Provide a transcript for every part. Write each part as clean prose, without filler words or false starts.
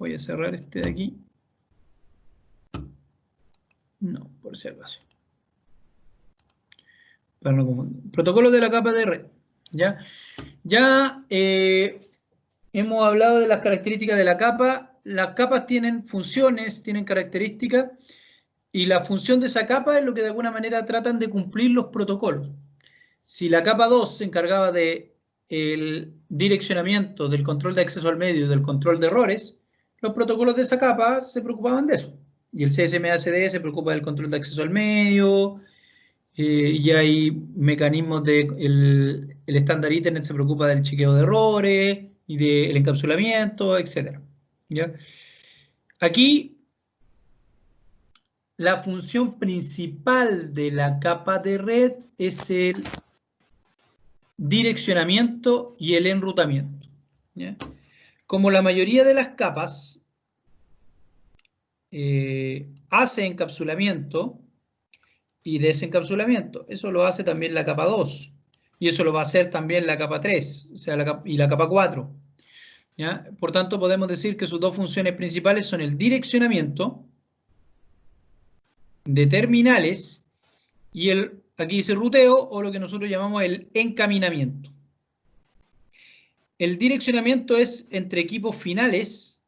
Voy a cerrar este de aquí. No, por si acaso. Para no confundir. Protocolo de la capa de red. Ya hemos hablado de las características de la capa. Las capas tienen funciones, tienen características, y la función de esa capa es lo que de alguna manera tratan de cumplir los protocolos. Si la capa 2 se encargaba de el direccionamiento, del control de acceso al medio y del control de errores, los protocolos de esa capa se preocupaban de eso. Y el CSMA-CD se preocupa del control de acceso al medio, y hay mecanismos de... El estándar Ethernet se preocupa del chequeo de errores y del encapsulamiento, etc. ¿Ya? Aquí, la función principal de la capa de red es el direccionamiento y el enrutamiento. ¿Ya? Como la mayoría de las capas hace encapsulamiento y desencapsulamiento, eso lo hace también la capa 2, y eso lo va a hacer también la capa 3, o sea, y la capa 4. ¿Ya? Por tanto, podemos decir que sus dos funciones principales son el direccionamiento de terminales y aquí dice ruteo, o lo que nosotros llamamos el encaminamiento. El direccionamiento es entre equipos finales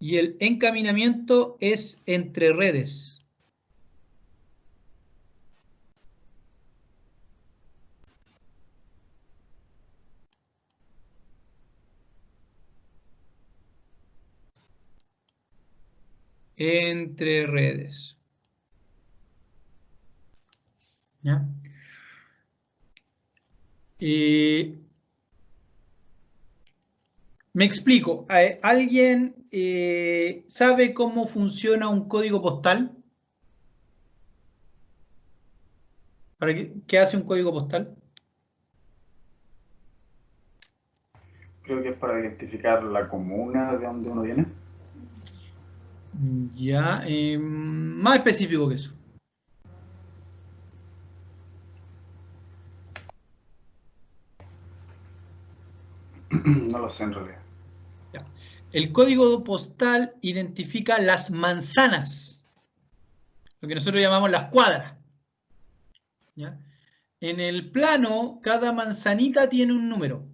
y el encaminamiento es entre redes. Entre redes. ¿Ya? Me explico. ¿Alguien sabe cómo funciona un código postal? ¿Para qué hace un código postal? Creo que es para identificar la comuna de donde uno viene. Ya, más específico que eso. No lo sé en realidad. Ya. El código postal identifica las manzanas, lo que nosotros llamamos las cuadras. ¿Ya? En el plano, cada manzanita tiene un número.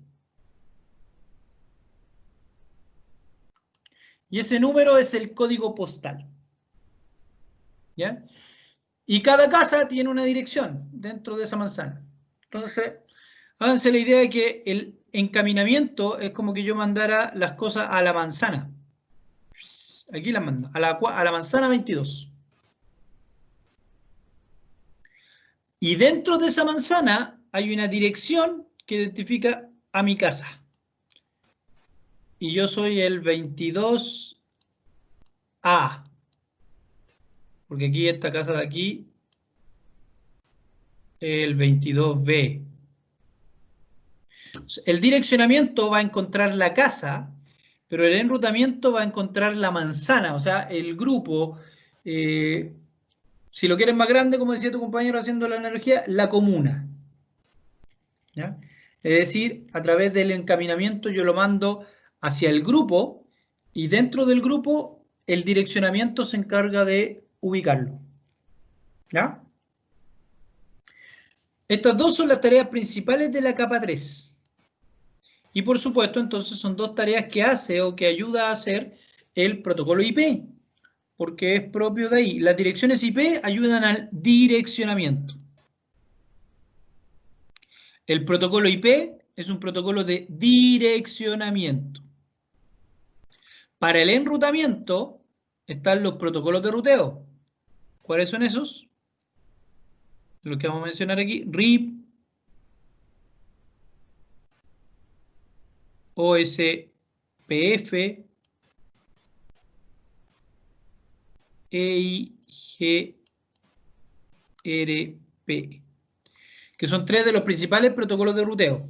Y ese número es el código postal. ¿Ya? Y cada casa tiene una dirección dentro de esa manzana. Entonces, háganse la idea de que el encaminamiento es como que yo mandara las cosas a la manzana. Aquí las mando, a la manzana 22. Y dentro de esa manzana hay una dirección que identifica a mi casa. Y yo soy el 22A. Porque aquí, esta casa de aquí, el 22B. El direccionamiento va a encontrar la casa, pero el enrutamiento va a encontrar la manzana, o sea, el grupo. Si lo quieres más grande, como decía tu compañero haciendo la analogía, la comuna. ¿Ya? Es decir, a través del encaminamiento yo lo mando hacia el grupo, y dentro del grupo el direccionamiento se encarga de ubicarlo. ¿Ya? Estas dos son las tareas principales de la capa 3. Y por supuesto, entonces son dos tareas que hace o que ayuda a hacer el protocolo IP, porque es propio de ahí. Las direcciones IP ayudan al direccionamiento. El protocolo IP es un protocolo de direccionamiento. Para el enrutamiento están los protocolos de ruteo. ¿Cuáles son esos? Los que vamos a mencionar aquí: RIP, OSPF, EIGRP, que son tres de los principales protocolos de ruteo.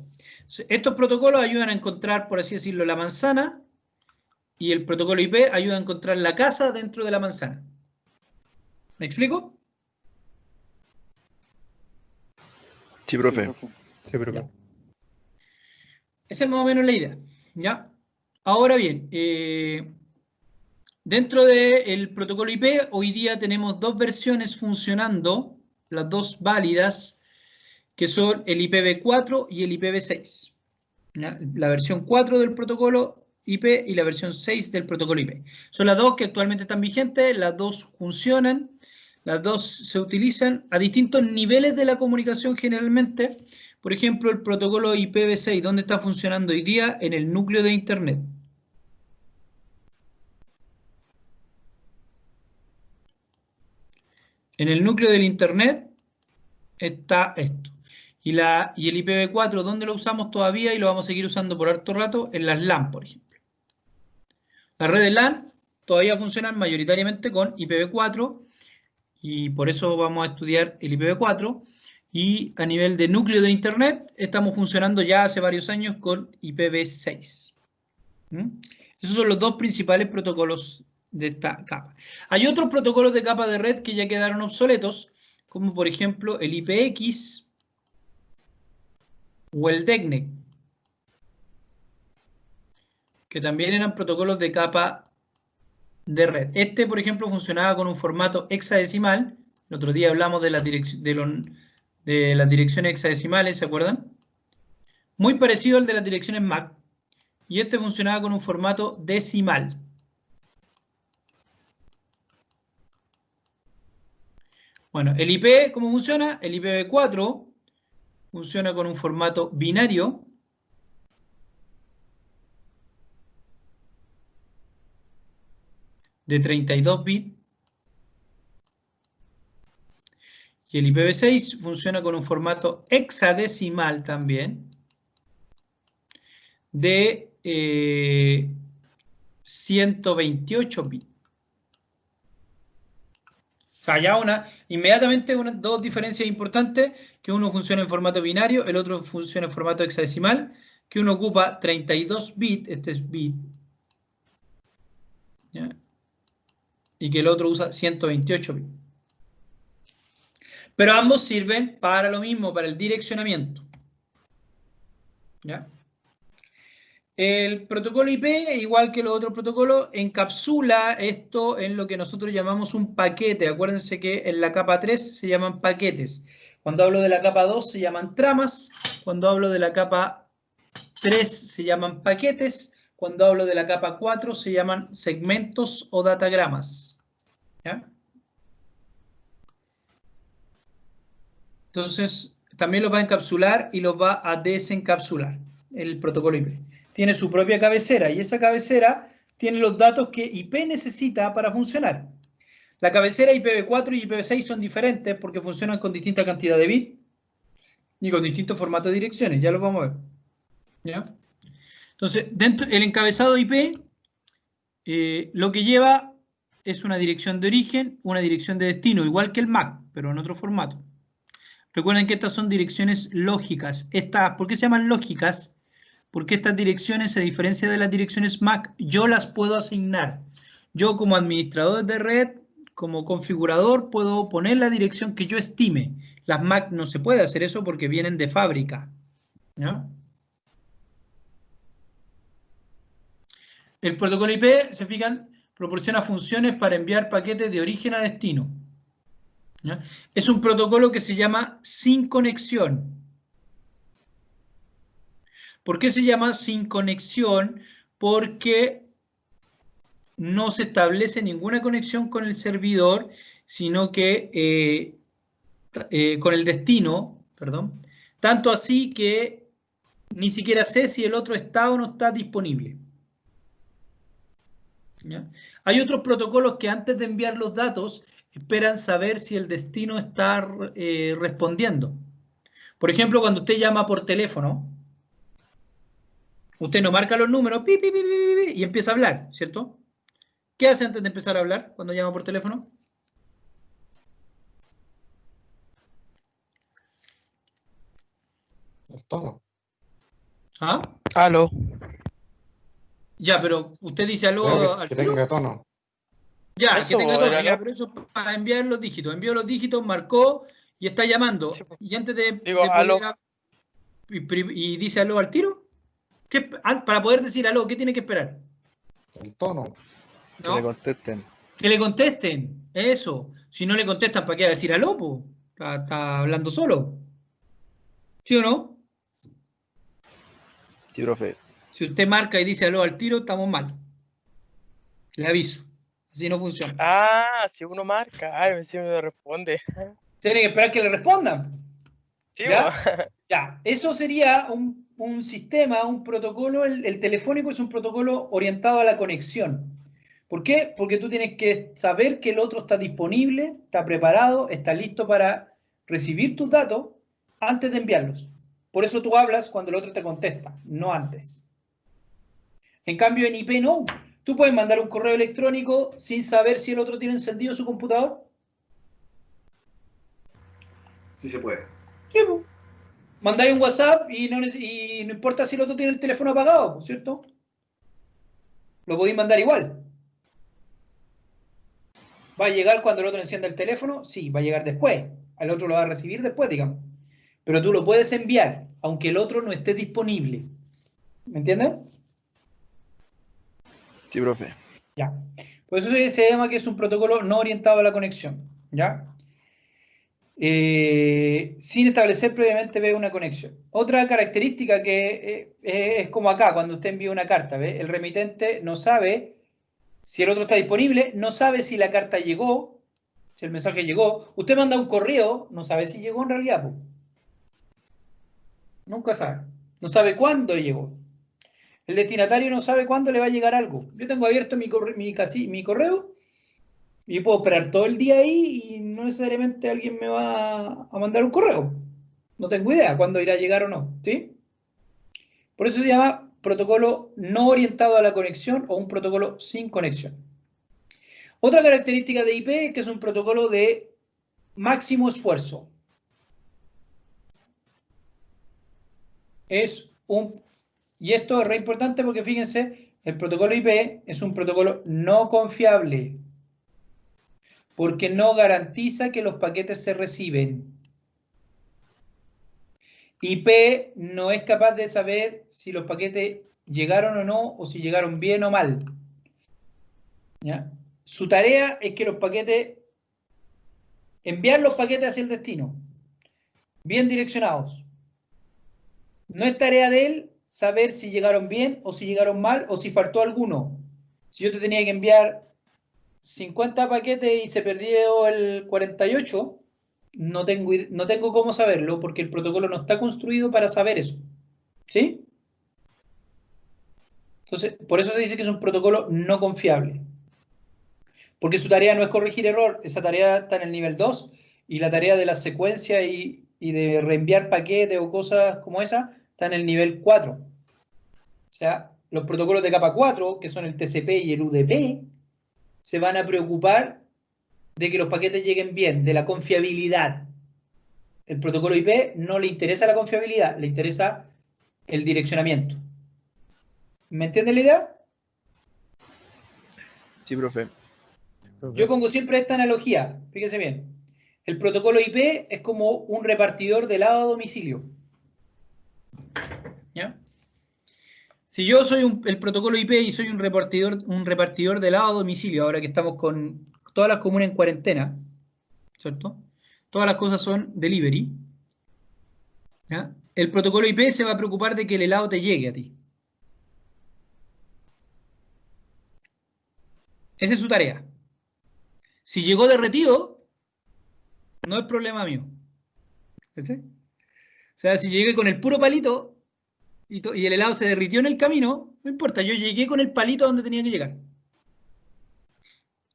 Estos protocolos ayudan a encontrar, por así decirlo, la manzana, y el protocolo IP ayuda a encontrar la casa dentro de la manzana. ¿Me explico? Sí, profe. Sí, profe. Ya. Esa es más o menos la idea. ¿Ya? Ahora bien, dentro del protocolo IP, hoy día tenemos dos versiones funcionando, las dos válidas, que son el IPv4 y el IPv6. ¿Ya? La versión 4 del protocolo IP y la versión 6 del protocolo IP. Son las dos que actualmente están vigentes, las dos funcionan, las dos se utilizan a distintos niveles de la comunicación generalmente. Por ejemplo, el protocolo IPv6, ¿dónde está funcionando hoy día? En el núcleo de Internet. En el núcleo del Internet está esto. Y el IPv4, ¿dónde lo usamos todavía y lo vamos a seguir usando por harto rato? En las LAN, por ejemplo. Las redes LAN todavía funcionan mayoritariamente con IPv4 y por eso vamos a estudiar el IPv4. Y a nivel de núcleo de Internet estamos funcionando ya hace varios años con IPv6. Esos son los dos principales protocolos de esta capa. Hay otros protocolos de capa de red que ya quedaron obsoletos, como por ejemplo el IPX o el DECNEC, que también eran protocolos de capa de red. Este, por ejemplo, funcionaba con un formato hexadecimal. El otro día hablamos de las direcciones hexadecimales, ¿se acuerdan? Muy parecido al de las direcciones MAC. Y este funcionaba con un formato decimal. Bueno, el IP, ¿cómo funciona? El IPv4 funciona con un formato binario. De 32 bits. Y el IPv6 funciona con un formato hexadecimal también. De 128 bits. O sea, ya inmediatamente dos diferencias importantes, que uno funciona en formato binario, el otro funciona en formato hexadecimal, que uno ocupa 32 bits, este es bit, ¿ya? Y que el otro usa 128 bits. Pero ambos sirven para lo mismo, para el direccionamiento. ¿Ya? El protocolo IP, igual que los otros protocolos, encapsula esto en lo que nosotros llamamos un paquete. Acuérdense que en la capa 3 se llaman paquetes. Cuando hablo de la capa 2 se llaman tramas. Cuando hablo de la capa 3 se llaman paquetes. Cuando hablo de la capa 4 se llaman segmentos o datagramas. ¿Ya? Entonces, también los va a encapsular y los va a desencapsular el protocolo IP. Tiene su propia cabecera y esa cabecera tiene los datos que IP necesita para funcionar. La cabecera IPv4 y IPv6 son diferentes porque funcionan con distinta cantidad de bits y con distintos formatos de direcciones. Ya lo vamos a ver. ¿Ya? Entonces, el encabezado IP lo que lleva es una dirección de origen, una dirección de destino, igual que el MAC, pero en otro formato. Recuerden que estas son direcciones lógicas. ¿Por qué se llaman lógicas? Porque estas direcciones, a diferencia de las direcciones MAC, yo las puedo asignar. Yo como administrador de red, como configurador, puedo poner la dirección que yo estime. Las MAC no se puede hacer eso porque vienen de fábrica. ¿No? El protocolo IP, se fijan, proporciona funciones para enviar paquetes de origen a destino. ¿Ya? Es un protocolo que se llama sin conexión. ¿Por qué se llama sin conexión? Porque no se establece ninguna conexión con el servidor, sino que con el destino, perdón, tanto así que ni siquiera sé si el otro está o no está disponible. ¿Ya? Hay otros protocolos que antes de enviar los datos esperan saber si el destino está respondiendo. Por ejemplo, cuando usted llama por teléfono, usted no marca los números pi, pi, pi, pi, pi, y empieza a hablar, ¿cierto? ¿Qué hace antes de empezar a hablar cuando llama por teléfono? El tono. ¿Ah? Aló. Ya, pero usted dice aló al Que tiro. tenga tono. Ya, Eso, que tenga tono, era ya, aló. pero eso es para enviar los dígitos. Envió los dígitos, marcó y está llamando. Sí, po. Y antes de Digo, aló. poder y dice aló al tiro. Para poder decir aló, ¿qué tiene que esperar? El tono. Que le contesten. Que le contesten, eso. Si no le contestan, ¿para qué va a decir aló, po? Está hablando solo. ¿Sí o no? Sí, profe. Si usted marca y dice aló al tiro, estamos mal. Le aviso. Así no funciona. Ah, si uno marca. Ay, si me responde. Tiene que esperar que le respondan. Sí, ¿Ya? Ya. Eso sería un sistema, un protocolo. El telefónico es un protocolo orientado a la conexión. ¿Por qué? Porque tú tienes que saber que el otro está disponible, está preparado, está listo para recibir tus datos antes de enviarlos. Por eso tú hablas cuando el otro te contesta, no antes. En cambio, en IP no. Tú puedes mandar un correo electrónico sin saber si el otro tiene encendido su computador. Sí se puede. Sí, pues. Mandáis un WhatsApp y no importa si el otro tiene el teléfono apagado, ¿cierto? Lo podéis mandar igual. ¿Va a llegar cuando el otro encienda el teléfono? Sí, va a llegar después. Al otro lo va a recibir después, digamos. Pero tú lo puedes enviar, aunque el otro no esté disponible. ¿Me entiendes? Sí, profe. Ya. Por eso se llama que es un protocolo no orientado a la conexión. ¿Ya? Sin establecer previamente una conexión. Otra característica que es como acá, cuando usted envía una carta, ¿ve? El remitente no sabe si el otro está disponible, no sabe si la carta llegó, si el mensaje llegó. Usted manda un correo, no sabe si llegó en realidad, po. Nunca sabe. No sabe cuándo llegó. El destinatario no sabe cuándo le va a llegar algo. Yo tengo abierto mi correo y puedo esperar todo el día ahí y no necesariamente alguien me va a mandar un correo. No tengo idea cuándo irá a llegar o no, ¿sí? Por eso se llama protocolo no orientado a la conexión o un protocolo sin conexión. Otra característica de IP es que es un protocolo de máximo esfuerzo. Y esto es re importante porque fíjense, el protocolo IP es un protocolo no confiable porque no garantiza que los paquetes se reciben. IP no es capaz de saber si los paquetes llegaron o no, o si llegaron bien o mal. ¿Ya? Su tarea es que los paquetes, enviar los paquetes hacia el destino, bien direccionados. No es tarea de él saber si llegaron bien o si llegaron mal o si faltó alguno. Si yo te tenía que enviar 50 paquetes y se perdió el 48, no tengo cómo saberlo porque el protocolo no está construido para saber eso. ¿Sí? Entonces, por eso se dice que es un protocolo no confiable. Porque su tarea no es corregir error, esa tarea está en el nivel 2 y la tarea de la secuencia y de reenviar paquetes o cosas como esa está en el nivel 4. O sea, los protocolos de capa 4, que son el TCP y el UDP, se van a preocupar de que los paquetes lleguen bien, de la confiabilidad. El protocolo IP no le interesa la confiabilidad, le interesa el direccionamiento. ¿Me entienden la idea? Sí, profe. Yo pongo siempre esta analogía, fíjese bien. El protocolo IP es como un repartidor de helado a domicilio. ¿Ya? Si yo soy el protocolo IP y soy un repartidor de helado a domicilio, ahora que estamos con todas las comunas en cuarentena, ¿cierto? Todas las cosas son delivery. ¿Ya? El protocolo IP se va a preocupar de que el helado te llegue a ti. Esa es su tarea. Si llegó derretido, no es problema mío. ¿Sí? O sea, si llegué con el puro palito y el helado se derritió en el camino, no importa, yo llegué con el palito donde tenía que llegar.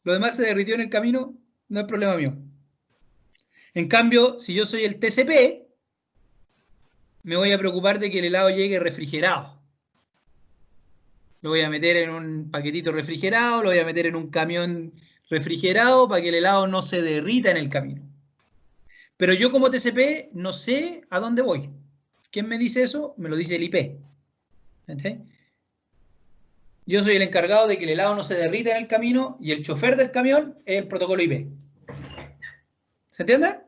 Lo demás se derritió en el camino, no es problema mío. En cambio, si yo soy el TCP, me voy a preocupar de que el helado llegue refrigerado. Lo voy a meter en un paquetito refrigerado, lo voy a meter en un camión refrigerado para que el helado no se derrita en el camino. Pero yo como TCP no sé a dónde voy. ¿Quién me dice eso? Me lo dice el IP. ¿Entiendes? Yo soy el encargado de que el helado no se derrita en el camino y el chofer del camión es el protocolo IP. ¿Se entiende?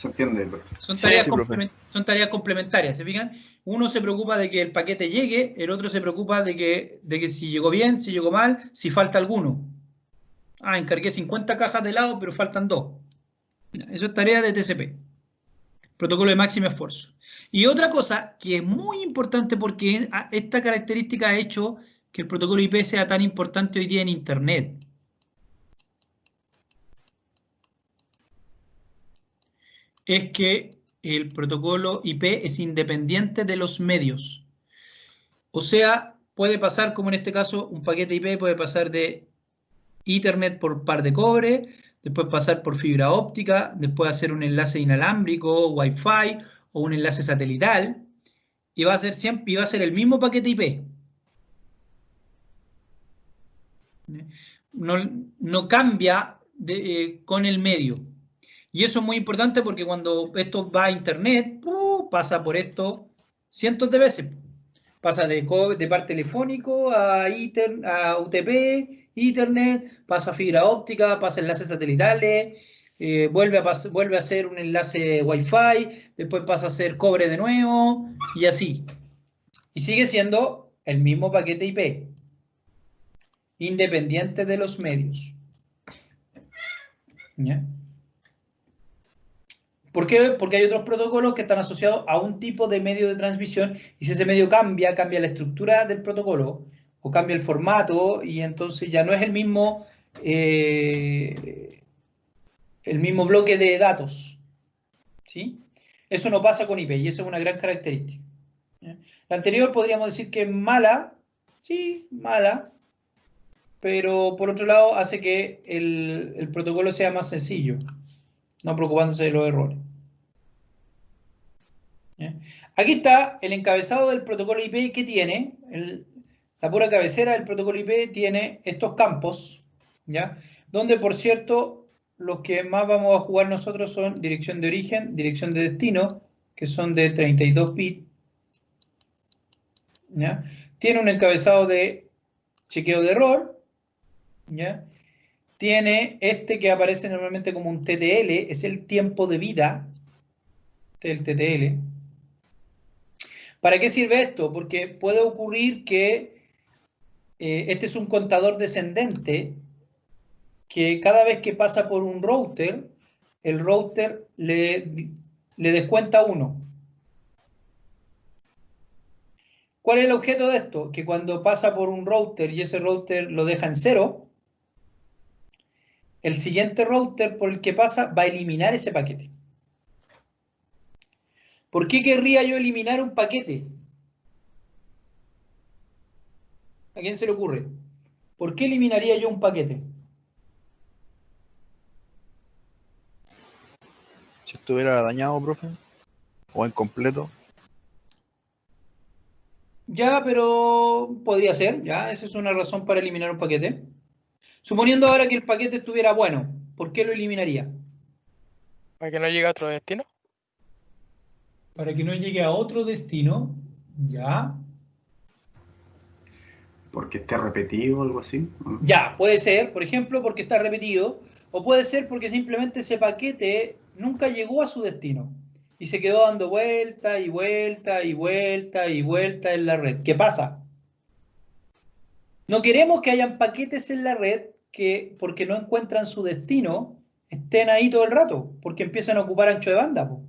Se entiende, profe. Son Sí, tareas, sí, profe. son tareas complementarias, ¿se fijan? Uno se preocupa de que el paquete llegue, el otro se preocupa de que si llegó bien, si llegó mal, si falta alguno. Ah, encargué 50 cajas de helado, pero faltan 2. Eso es tarea de TCP, protocolo de máximo esfuerzo. Y otra cosa que es muy importante porque esta característica ha hecho que el protocolo IP sea tan importante hoy día en Internet. Es que el protocolo IP es independiente de los medios. O sea, puede pasar, como en este caso, un paquete IP puede pasar de Ethernet por par de cobre, después pasar por fibra óptica, después hacer un enlace inalámbrico, Wi-Fi o un enlace satelital, y va a ser siempre, y va a ser el mismo paquete IP. No, no cambia con el medio. Y eso es muy importante porque cuando esto va a Internet, pasa por esto cientos de veces. Pasa de par telefónico a UTP, Ethernet, pasa a fibra óptica, pasa enlaces satelitales, vuelve a hacer un enlace Wi-Fi, después pasa a ser cobre de nuevo y así. Y sigue siendo el mismo paquete IP, independiente de los medios. ¿Ya? ¿Por qué? Porque hay otros protocolos que están asociados a un tipo de medio de transmisión y si ese medio cambia la estructura del protocolo o cambia el formato y entonces ya no es el mismo bloque de datos. ¿Sí? Eso no pasa con IP y eso es una gran característica. ¿Ya? La anterior podríamos decir que es mala, sí, mala, pero por otro lado hace que el protocolo sea más sencillo, no preocupándose de los errores. ¿Ya? Aquí está el encabezado del protocolo IP que tiene, la pura cabecera del protocolo IP tiene estos campos, ¿ya? Donde, por cierto, los que más vamos a jugar nosotros son dirección de origen, dirección de destino, que son de 32 bits, ¿ya? Tiene un encabezado de chequeo de error, ¿ya? Tiene este que aparece normalmente como un TTL, es el tiempo de vida del TTL. ¿Para qué sirve esto? Porque puede ocurrir que este es un contador descendente que cada vez que pasa por un router, el router le descuenta 1. ¿Cuál es el objeto de esto? Que cuando pasa por un router y ese router lo deja en 0, el siguiente router por el que pasa va a eliminar ese paquete. ¿Por qué querría yo eliminar un paquete? ¿A quién se le ocurre? ¿Por qué eliminaría yo un paquete? Si estuviera dañado, profe, o incompleto. Ya, pero podría ser, ya, esa es una razón para eliminar un paquete. Suponiendo ahora que el paquete estuviera bueno, ¿por qué lo eliminaría? para que no llegue a otro destino. Para que no llegue a otro destino, ya. Porque esté repetido o algo así. Ya, puede ser, por ejemplo, porque está repetido, o puede ser porque simplemente ese paquete nunca llegó a su destino y se quedó dando vuelta y vuelta y vuelta y vuelta en la red. ¿Qué pasa? No queremos que hayan paquetes en la red que, porque no encuentran su destino, estén ahí todo el rato, porque empiezan a ocupar ancho de banda, po.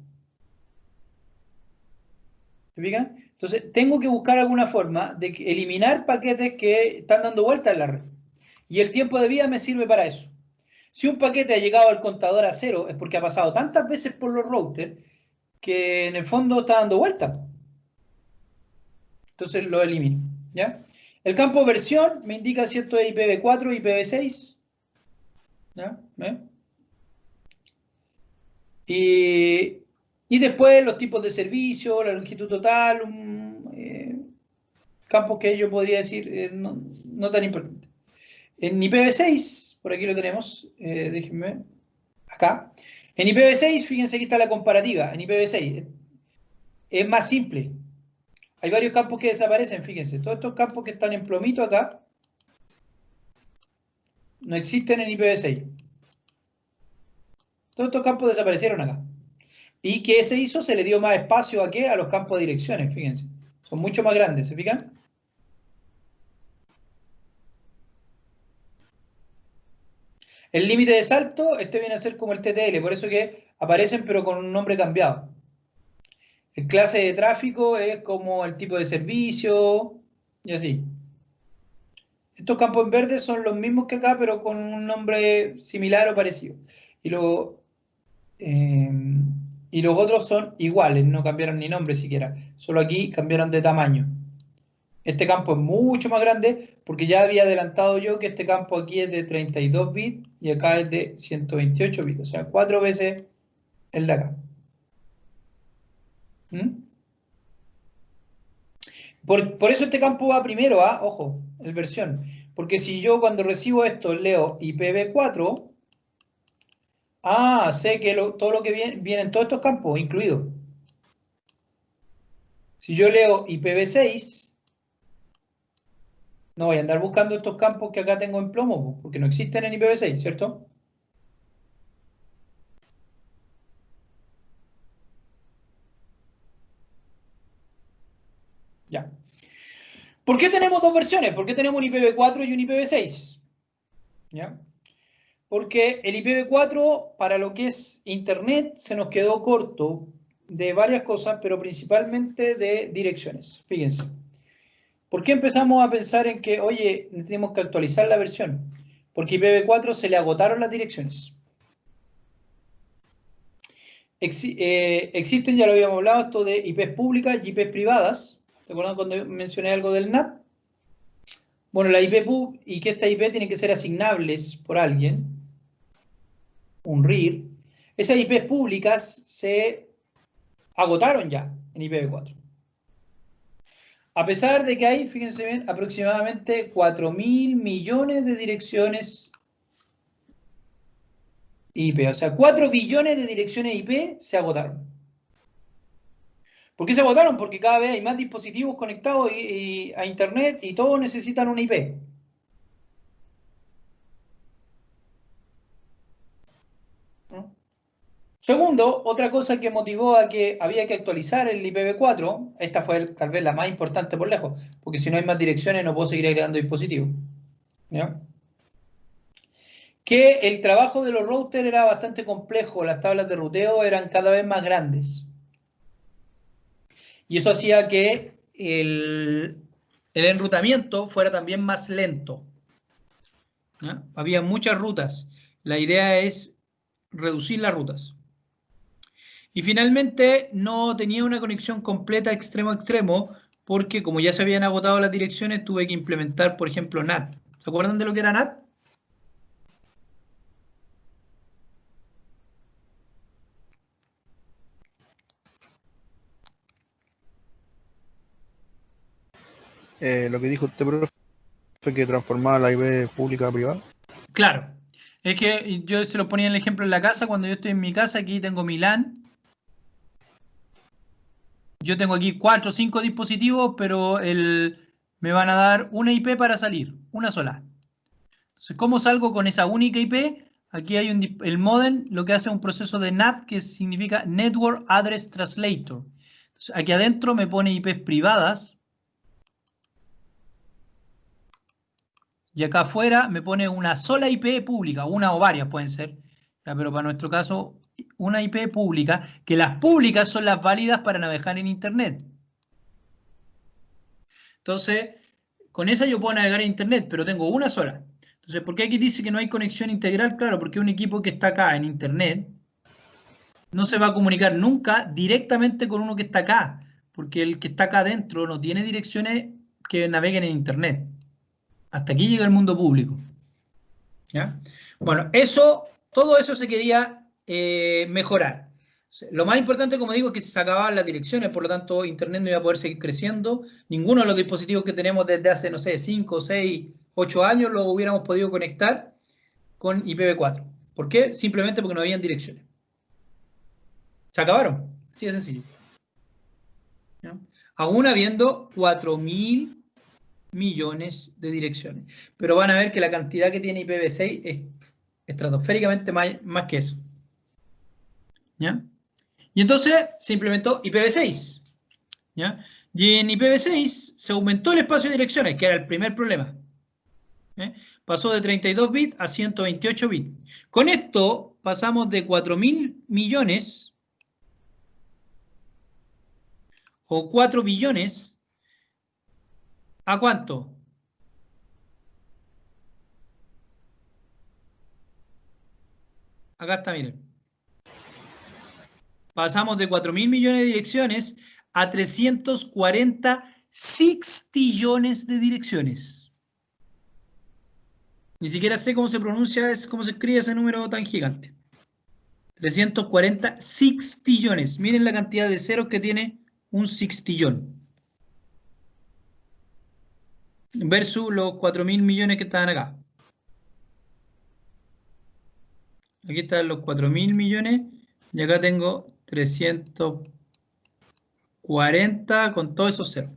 ¿Se fijan? Entonces, tengo que buscar alguna forma de eliminar paquetes que están dando vueltas en la red. Y el tiempo de vida me sirve para eso. Si un paquete ha llegado al contador a 0 es porque ha pasado tantas veces por los routers que en el fondo está dando vueltas. Entonces lo elimino. ¿Ya? El campo versión me indica si esto es IPv4 o IPv6. ¿Ya? ¿Ve? Y después los tipos de servicio, la longitud total, campos que yo podría decir no tan importantes. En IPv6, por aquí lo tenemos, déjenme, acá. En IPv6, fíjense que está la comparativa. En IPv6 es más simple. Hay varios campos que desaparecen, fíjense. Todos estos campos que están en plomito acá no existen en IPv6. Todos estos campos desaparecieron acá. ¿Y qué se hizo? Se le dio más espacio ¿a qué? A los campos de direcciones, fíjense. Son mucho más grandes, ¿se fijan? El límite de salto, este viene a ser como el TTL, por eso que aparecen pero con un nombre cambiado. El clase de tráfico es como el tipo de servicio y así. Estos campos en verde son los mismos que acá, pero con un nombre similar o parecido. Y, eh, y los otros son iguales, no cambiaron ni nombre siquiera. Solo aquí cambiaron de tamaño. Este campo es mucho más grande porque ya había adelantado yo que este campo aquí es de 32 bits y acá es de 128 bits. O sea, 4 veces el de acá. ¿Mm? Por eso este campo va primero, ojo, el versión. Porque si yo cuando recibo esto leo IPv4, sé que todo lo que viene en todos estos campos, incluidos. Si yo leo IPv6, no voy a andar buscando estos campos que acá tengo en plomo, porque no existen en IPv6, ¿cierto? Ya. ¿Por qué tenemos dos versiones? ¿Por qué tenemos un IPv4 y un IPv6? ¿Ya? Porque el IPv4 para lo que es Internet se nos quedó corto de varias cosas, pero principalmente de direcciones. Fíjense. ¿Por qué empezamos a pensar en que, oye, tenemos que actualizar la versión? Porque IPv4 se le agotaron las direcciones. Existen, ya lo habíamos hablado, esto de IPs públicas y IPs privadas. ¿Te acuerdan cuando mencioné algo del NAT? Bueno, la IP y que esta IP tienen que ser asignables por alguien, un RIR. Esas IPs públicas se agotaron ya en IPv4. A pesar de que hay, fíjense bien, aproximadamente 4.000 millones de direcciones IP. O sea, 4 billones de direcciones IP se agotaron. ¿Por qué se agotaron? Porque cada vez hay más dispositivos conectados a Internet y todos necesitan una IP. ¿No? Segundo, otra cosa que motivó a que había que actualizar el IPv4, esta fue tal vez la más importante por lejos, porque si no hay más direcciones no puedo seguir agregando dispositivos. ¿Ya? Que el trabajo de los routers era bastante complejo, las tablas de ruteo eran cada vez más grandes. Y eso hacía que el enrutamiento fuera también más lento. ¿Ya? Había muchas rutas. La idea es reducir las rutas. Y finalmente no tenía una conexión completa extremo a extremo porque como ya se habían agotado las direcciones tuve que implementar, por ejemplo, NAT. ¿Se acuerdan de lo que era NAT? Lo que dijo usted, profe, que transformaba la IP pública a privada. Claro. Es que yo se lo ponía en el ejemplo en la casa. Cuando yo estoy en mi casa, aquí tengo mi LAN. Yo tengo aquí 4 o 5 dispositivos, pero me van a dar una IP para salir, una sola. Entonces, ¿cómo salgo con esa única IP? Aquí hay el modem, lo que hace es un proceso de NAT, que significa Network Address Translator. Entonces, aquí adentro me pone IPs privadas. Y acá afuera me pone una sola IP pública, una o varias pueden ser. Ya, pero para nuestro caso, una IP pública, que las públicas son las válidas para navegar en Internet. Entonces, con esa yo puedo navegar en Internet, pero tengo una sola. Entonces, ¿por qué aquí dice que no hay conexión integral? Claro, porque un equipo que está acá en Internet no se va a comunicar nunca directamente con uno que está acá, porque el que está acá adentro no tiene direcciones que naveguen en Internet. Hasta aquí llega el mundo público. ¿Ya? Bueno, todo eso se quería mejorar. Lo más importante, como digo, es que se acababan las direcciones, por lo tanto, Internet no iba a poder seguir creciendo. Ninguno de los dispositivos que tenemos desde hace, no sé, 5, 6, 8 años lo hubiéramos podido conectar con IPv4. ¿Por qué? Simplemente porque no habían direcciones. Se acabaron. Así de sencillo. ¿Ya? Aún habiendo 4.000 millones de direcciones. Pero van a ver que la cantidad que tiene IPv6 es estratosféricamente más que eso. ¿Ya? Y entonces se implementó IPv6. ¿Ya? Y en IPv6 se aumentó el espacio de direcciones, que era el primer problema. Pasó de 32 bits a 128 bits. Con esto pasamos de 4.000 millones o 4 billones ¿a cuánto? Acá está, miren. Pasamos de 4.000 millones de direcciones a 340 sextillones de direcciones. Ni siquiera sé cómo se pronuncia, cómo se escribe ese número tan gigante. 340 sextillones. Miren la cantidad de ceros que tiene un sextillón. Versus los 4.000 millones que estaban acá. Aquí están los 4.000 millones y acá tengo 340 con todos esos ceros. O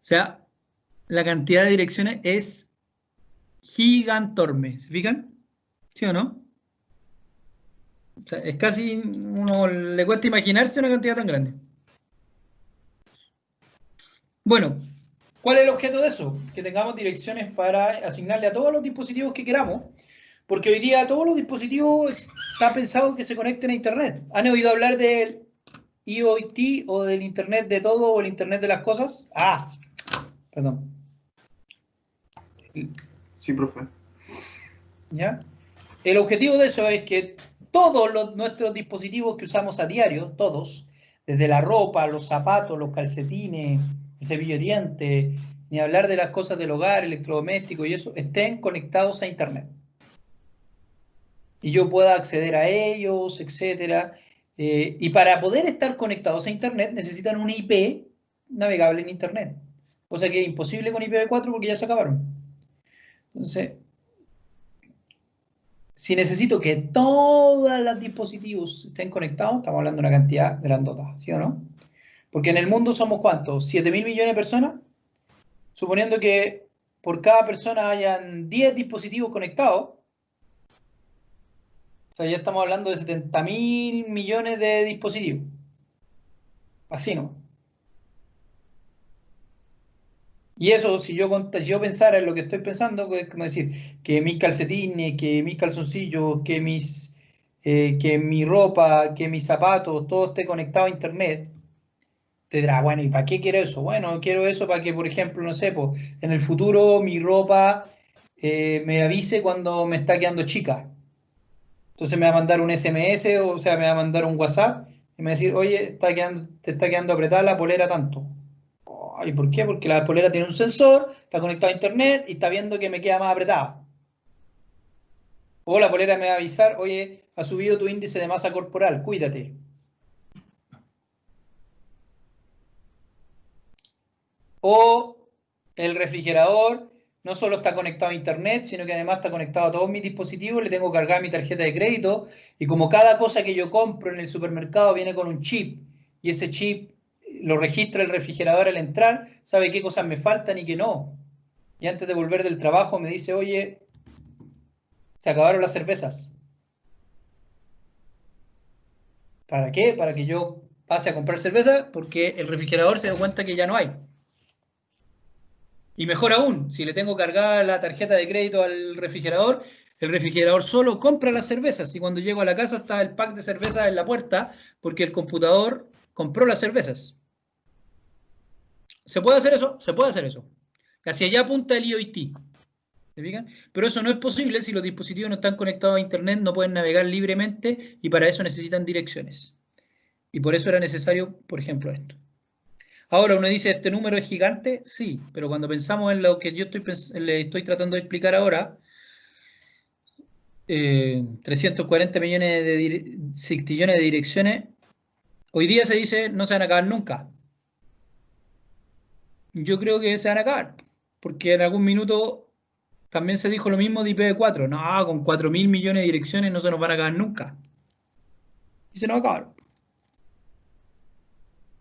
sea, la cantidad de direcciones es gigantorme. ¿Se fijan? ¿Sí o no? O sea, es casi, uno le cuesta imaginarse una cantidad tan grande. Bueno, ¿cuál es el objeto de eso? Que tengamos direcciones para asignarle a todos los dispositivos que queramos, porque hoy día todos los dispositivos está pensado que se conecten a Internet. ¿Han oído hablar del IoT o del Internet de todo o el Internet de las cosas? Ah, perdón. Sí, profe. ¿Ya? El objetivo de eso es que todos nuestros dispositivos que usamos a diario, todos, desde la ropa, los zapatos, los calcetines, el cepillo de dientes, ni hablar de las cosas del hogar, electrodomésticos y eso, estén conectados a Internet. Y yo pueda acceder a ellos, etcétera. Y para poder estar conectados a Internet necesitan un IP navegable en Internet. O sea que es imposible con IPv4 porque ya se acabaron. Entonces, si necesito que todos los dispositivos estén conectados, estamos hablando de una cantidad grandota, ¿sí o no? Porque en el mundo somos ¿cuántos? ¿7.000 millones de personas? Suponiendo que por cada persona hayan 10 dispositivos conectados, o sea, ya estamos hablando de 70.000 millones de dispositivos. Así, ¿no? Y eso, si yo pensara en lo que estoy pensando, es como decir, que mis calcetines, que mis calzoncillos, que mi ropa, que mis zapatos, todo esté conectado a Internet, te dirá, bueno, ¿y para qué quiero eso? Bueno, quiero eso para que, por ejemplo, no sé, pues, en el futuro mi ropa me avise cuando me está quedando chica. Entonces me va a mandar un SMS, o sea, me va a mandar un WhatsApp y me va a decir, oye, te está quedando apretada la polera tanto. ¿Y por qué? Porque la polera tiene un sensor, está conectado a Internet y está viendo que me queda más apretada. O la polera me va a avisar, oye, ha subido tu índice de masa corporal, cuídate. O el refrigerador no solo está conectado a Internet, sino que además está conectado a todos mis dispositivos, le tengo cargada mi tarjeta de crédito y como cada cosa que yo compro en el supermercado viene con un chip y ese chip lo registra el refrigerador al entrar, sabe qué cosas me faltan y qué no. Y antes de volver del trabajo me dice, oye, se acabaron las cervezas. ¿Para qué? Para que yo pase a comprar cerveza porque el refrigerador se da cuenta que ya no hay. Y mejor aún, si le tengo cargada la tarjeta de crédito al refrigerador, el refrigerador solo compra las cervezas y cuando llego a la casa está el pack de cervezas en la puerta porque el computador compró las cervezas. ¿Se puede hacer eso? Se puede hacer eso. Hacia allá apunta el IoT. ¿Se fijan? Pero eso no es posible si los dispositivos no están conectados a Internet, no pueden navegar libremente y para eso necesitan direcciones. Y por eso era necesario, por ejemplo, esto. Ahora uno dice, ¿este número es gigante? Sí, pero cuando pensamos en lo que yo le estoy tratando de explicar ahora, 340 millones de sextillones de direcciones, hoy día se dice no se van a acabar nunca. Yo creo que se van a acabar, porque en algún minuto también se dijo lo mismo de IPv4. No, con 4.000 millones de direcciones no se nos van a acabar nunca. Y se nos acabaron.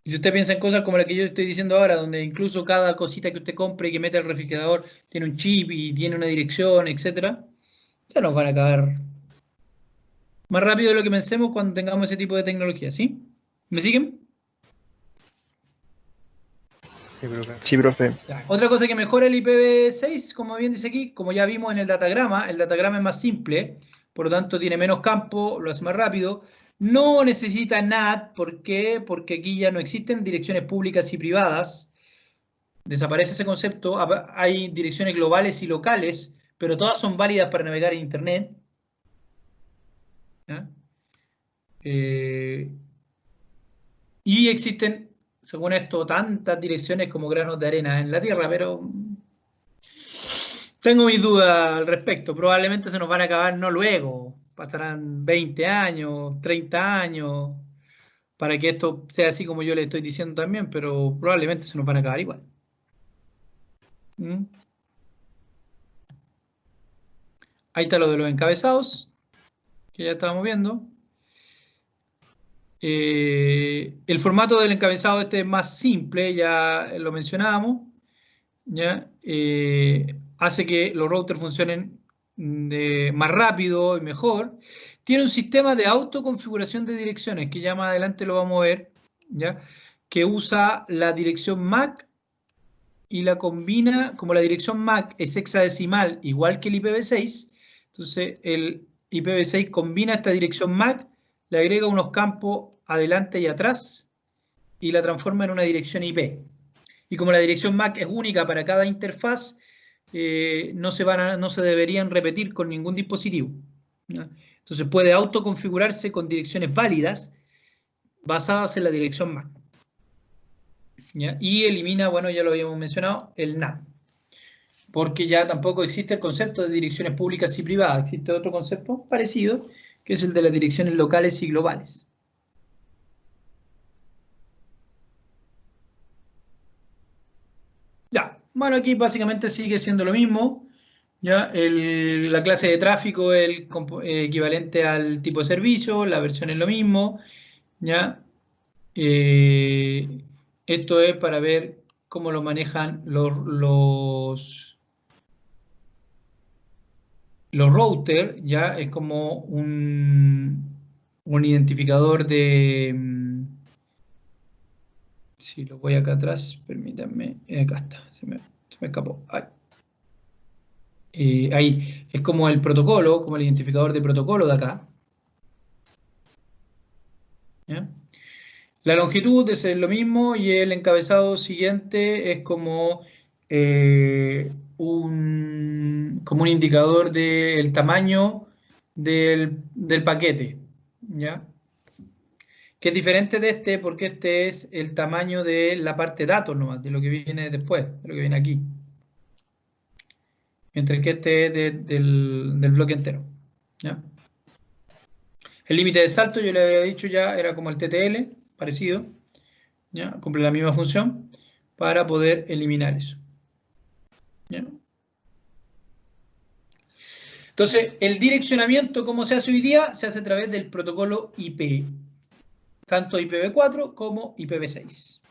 Y si usted piensa en cosas como la que yo estoy diciendo ahora, donde incluso cada cosita que usted compre y que mete al refrigerador tiene un chip y tiene una dirección, etcétera, se nos van a acabar Más rápido de lo que pensemos cuando tengamos ese tipo de tecnología, ¿sí? ¿Me siguen? Sí, profe. Ya. Otra cosa que mejora el IPv6, como bien dice aquí, como ya vimos en el datagrama es más simple, por lo tanto tiene menos campo, lo hace más rápido. No necesita NAT, ¿por qué? Porque aquí ya no existen direcciones públicas y privadas. Desaparece ese concepto. Hay direcciones globales y locales, pero todas son válidas para navegar en Internet. ¿Ya? Y existen, según esto, tantas direcciones como granos de arena en la Tierra, pero tengo mis dudas al respecto. Probablemente se nos van a acabar no luego. Pasarán 20 años, 30 años, para que esto sea así como yo le estoy diciendo también, pero probablemente se nos van a acabar igual. ¿Mm? Ahí está lo de los encabezados, que ya estábamos viendo. El formato del encabezado este es más simple, ya lo mencionábamos. ¿Ya? Hace que los routers funcionen más rápido y mejor. Tiene un sistema de autoconfiguración de direcciones, que ya más adelante lo vamos a ver, ¿ya? Que usa la dirección MAC y la combina, como la dirección MAC es hexadecimal, igual que el IPv6, entonces el IPv6 combina esta dirección MAC, le agrega unos campos adelante y atrás y la transforma en una dirección IP. Y como la dirección MAC es única para cada interfaz, no se deberían repetir con ningún dispositivo, ¿no? Entonces puede autoconfigurarse con direcciones válidas basadas en la dirección MAC, ¿ya? Y elimina, bueno, ya lo habíamos mencionado, el NAT, porque ya tampoco existe el concepto de direcciones públicas y privadas, existe otro concepto parecido, que es el de las direcciones locales y globales. Ya, bueno, aquí básicamente sigue siendo lo mismo. ¿Ya? La clase de tráfico es el equivalente al tipo de servicio, la versión es lo mismo. ¿Ya? Esto es para ver cómo lo manejan los routers. ¿Ya? Es como un identificador de... Si lo voy acá atrás, permítanme. Acá está, se me escapó. Ahí es como el protocolo, como el identificador de protocolo de acá. ¿Ya? La longitud es lo mismo y el encabezado siguiente es como, como un indicador del tamaño del paquete, ¿ya? Que es diferente de este porque este es el tamaño de la parte datos nomás, de lo que viene después, de lo que viene aquí. Mientras que este es del bloque entero, ¿ya? El límite de salto, yo le había dicho ya, era como el TTL, parecido, ¿ya? Cumple la misma función para poder eliminar eso, ¿ya? Entonces, el direccionamiento, ¿cómo se hace hoy día? Se hace a través del protocolo IP, tanto IPv4 como IPv6.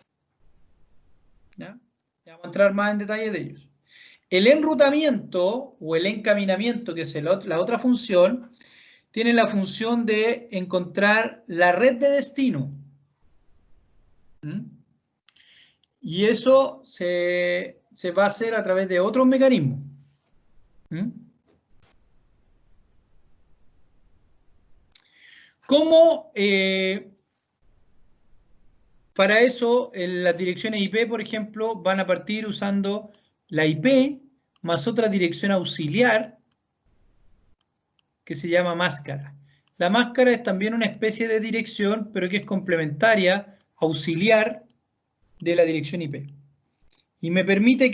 ¿Ya? Ya vamos a entrar más en detalle de ellos. El enrutamiento o el encaminamiento, que es la otra función, tiene la función de encontrar la red de destino. Y eso se va a hacer a través de otros mecanismos. ¿Cómo? Para eso, las direcciones IP, por ejemplo, van a partir usando la IP más otra dirección auxiliar que se llama máscara. La máscara es también una especie de dirección, pero que es complementaria, auxiliar de la dirección IP. Y me permite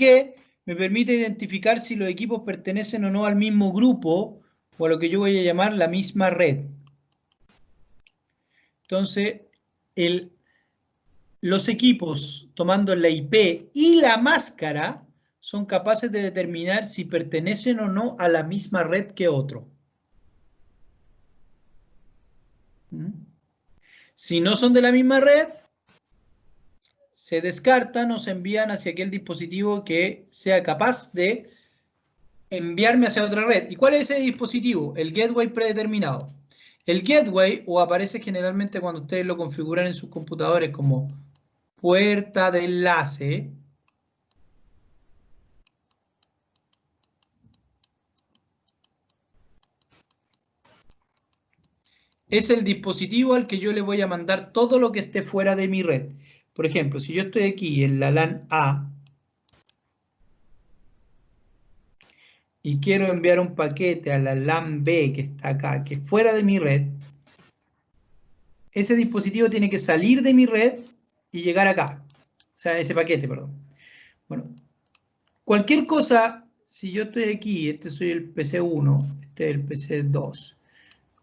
identificar si los equipos pertenecen o no al mismo grupo o a lo que yo voy a llamar la misma red. Entonces, los equipos tomando la IP y la máscara son capaces de determinar si pertenecen o no a la misma red que otro. Si no son de la misma red, se descartan o se envían hacia aquel dispositivo que sea capaz de enviarme hacia otra red. ¿Y cuál es ese dispositivo? El gateway predeterminado. El gateway, o aparece generalmente cuando ustedes lo configuran en sus computadores como puerta de enlace, es el dispositivo al que yo le voy a mandar todo lo que esté fuera de mi red. Por ejemplo, si yo estoy aquí en la LAN A y quiero enviar un paquete a la LAN B que está acá, que es fuera de mi red, ese dispositivo tiene que salir de mi red y llegar acá. O sea, ese paquete, perdón. Bueno, cualquier cosa, si yo estoy aquí, este soy el PC1, este es el PC2.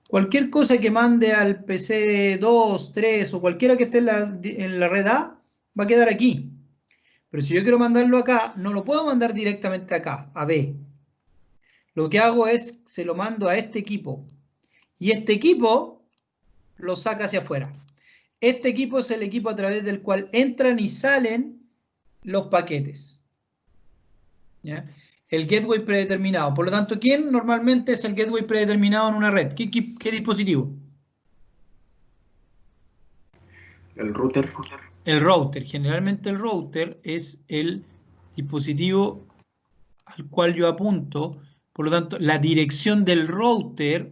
Cualquier cosa que mande al PC2, 3 o cualquiera que esté en la red A, va a quedar aquí. Pero si yo quiero mandarlo acá, no lo puedo mandar directamente acá, a B. Lo que hago es, se lo mando a este equipo. Y este equipo lo saca hacia afuera. Este equipo es el equipo a través del cual entran y salen los paquetes. ¿Ya? El gateway predeterminado. Por lo tanto, ¿quién normalmente es el gateway predeterminado en una red? ¿Qué dispositivo? El router. El router. Generalmente el router es el dispositivo al cual yo apunto. Por lo tanto, la dirección del router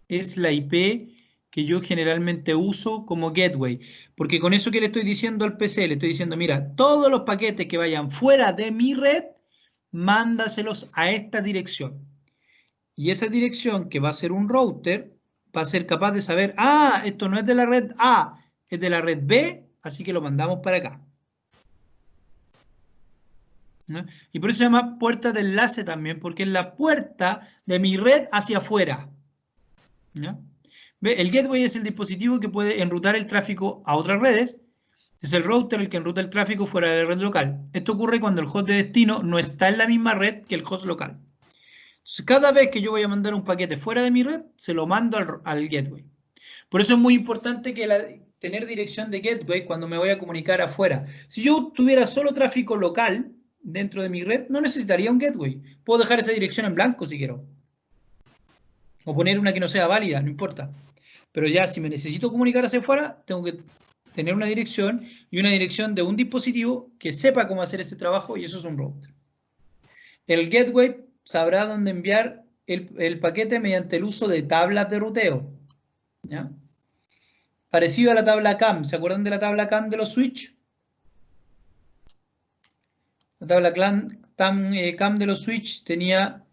es la IP que yo generalmente uso como gateway. Porque con eso que le estoy diciendo al PC, le estoy diciendo, mira, todos los paquetes que vayan fuera de mi red, mándaselos a esta dirección. Y esa dirección, que va a ser un router, va a ser capaz de saber, ah, esto no es de la red A, es de la red B, así que lo mandamos para acá. ¿No? Y por eso se llama puerta de enlace también, porque es la puerta de mi red hacia afuera. ¿No? El gateway es el dispositivo que puede enrutar el tráfico a otras redes. Es el router el que enruta el tráfico fuera de la red local. Esto ocurre cuando el host de destino no está en la misma red que el host local. Entonces, cada vez que yo voy a mandar un paquete fuera de mi red, se lo mando al gateway. Por eso es muy importante que tener dirección de gateway cuando me voy a comunicar afuera. Si yo tuviera solo tráfico local dentro de mi red, no necesitaría un gateway. Puedo dejar esa dirección en blanco si quiero. O poner una que no sea válida, no importa. Pero ya si me necesito comunicar hacia afuera, tengo que tener una dirección y una dirección de un dispositivo que sepa cómo hacer ese trabajo, y eso es un router. El gateway sabrá dónde enviar el paquete mediante el uso de tablas de ruteo. ¿Ya? Parecido a la tabla CAM. ¿Se acuerdan de la tabla CAM de los switch? La tabla CAM de los switch tenía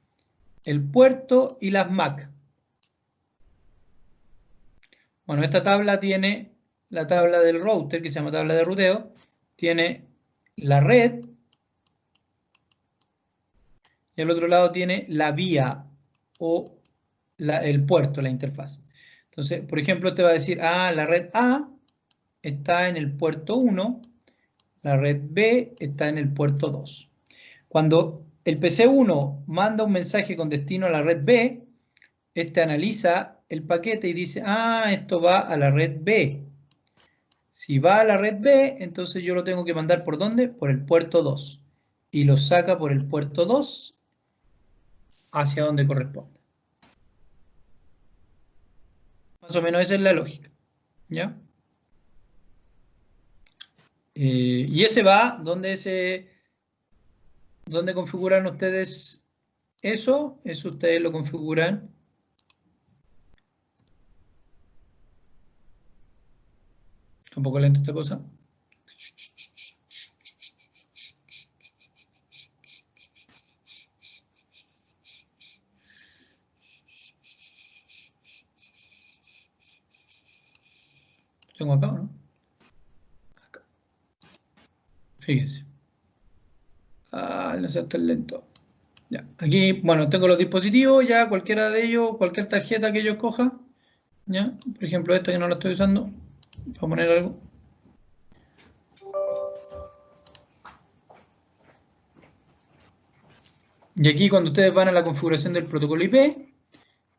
el puerto y las MAC. Bueno, esta tabla tiene la tabla del router, que se llama tabla de ruteo, tiene la red, y al otro lado tiene la vía o el puerto, la interfaz. Entonces, por ejemplo, te va a decir, ah, la red A está en el puerto 1, la red B está en el puerto 2. Cuando el PC1 manda un mensaje con destino a la red B, este analiza el paquete y dice, ah, esto va a la red B. Si va a la red B, entonces yo lo tengo que mandar ¿por dónde? Por el puerto 2. Y lo saca por el puerto 2 hacia donde corresponde. Más o menos esa es la lógica. ¿Ya? Y ese va, ¿dónde configuran ustedes eso? Eso ustedes lo configuran. Un poco lenta esta cosa. ¿Tengo acá o no? Acá. Fíjense. Ah, no sea tan lento. Ya. Aquí, bueno, tengo los dispositivos, ya cualquiera de ellos, cualquier tarjeta que yo escoja. ¿Ya? Por ejemplo, esta que no la estoy usando. Voy a poner algo. Y aquí cuando ustedes van a la configuración del protocolo IP,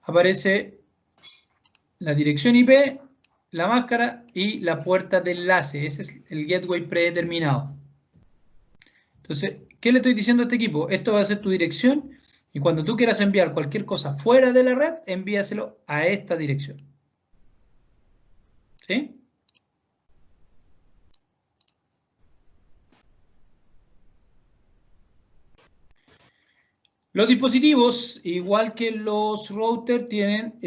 aparece la dirección IP, la máscara y la puerta de enlace. Ese es el gateway predeterminado. Entonces, ¿qué le estoy diciendo a este equipo? Esto va a ser tu dirección Y cuando tú quieras enviar cualquier cosa fuera de la red, envíaselo a esta dirección. ¿Sí? Los dispositivos, igual que los routers, tienen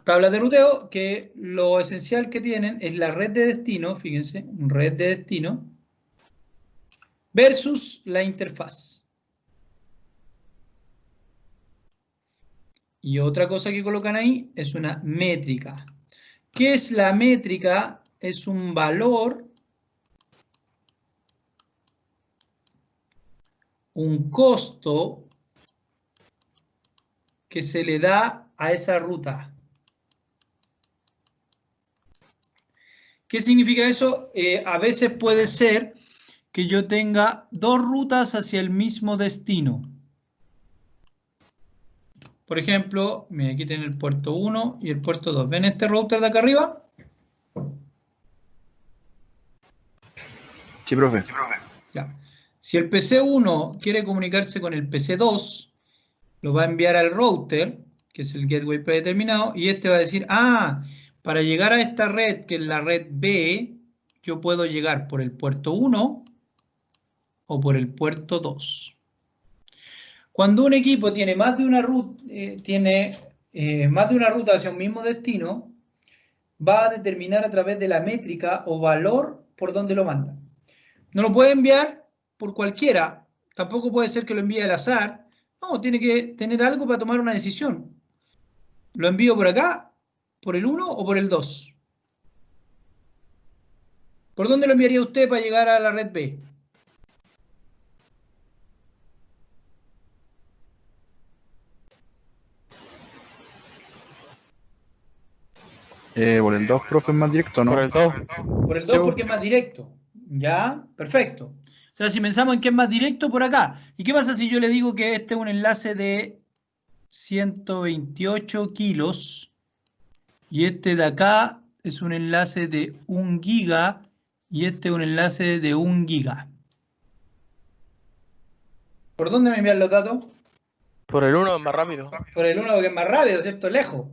tablas de ruteo, que lo esencial que tienen es la red de destino, fíjense, red de destino, versus la interfaz. Y otra cosa que colocan ahí es una métrica. ¿Qué es la métrica? Es un valor, un costo que se le da a esa ruta. ¿Qué significa eso? A veces puede ser que yo tenga dos rutas hacia el mismo destino. Por ejemplo, mira, aquí tiene el puerto 1 y el puerto 2. ¿Ven este router de acá arriba? Sí, profe. Ya. Si el PC1 quiere comunicarse con el PC2, lo va a enviar al router, que es el gateway predeterminado, y este va a decir, ah, para llegar a esta red, que es la red B, yo puedo llegar por el puerto 1 o por el puerto 2. Cuando un equipo tiene más de una ruta, hacia un mismo destino, va a determinar a través de la métrica o valor por donde lo manda. No lo puede enviar por cualquiera, tampoco puede ser que lo envíe al azar. No, tiene que tener algo para tomar una decisión. ¿Lo envío por acá, por el 1 o por el 2? ¿Por dónde lo enviaría usted para llegar a la red B? Por el 2, profe, es más directo, ¿no? Por el 2. Por el Sí, 2 porque es más directo. ¿Ya? Perfecto. O sea, si pensamos en que es más directo, por acá. ¿Y qué pasa si yo le digo que este es un enlace de 128 kilos y este de acá es un enlace de 1 giga y este es un enlace de 1 giga? ¿Por dónde me envían los datos? Por el 1 es más rápido. Por el 1 porque es más rápido, ¿cierto? Lejos.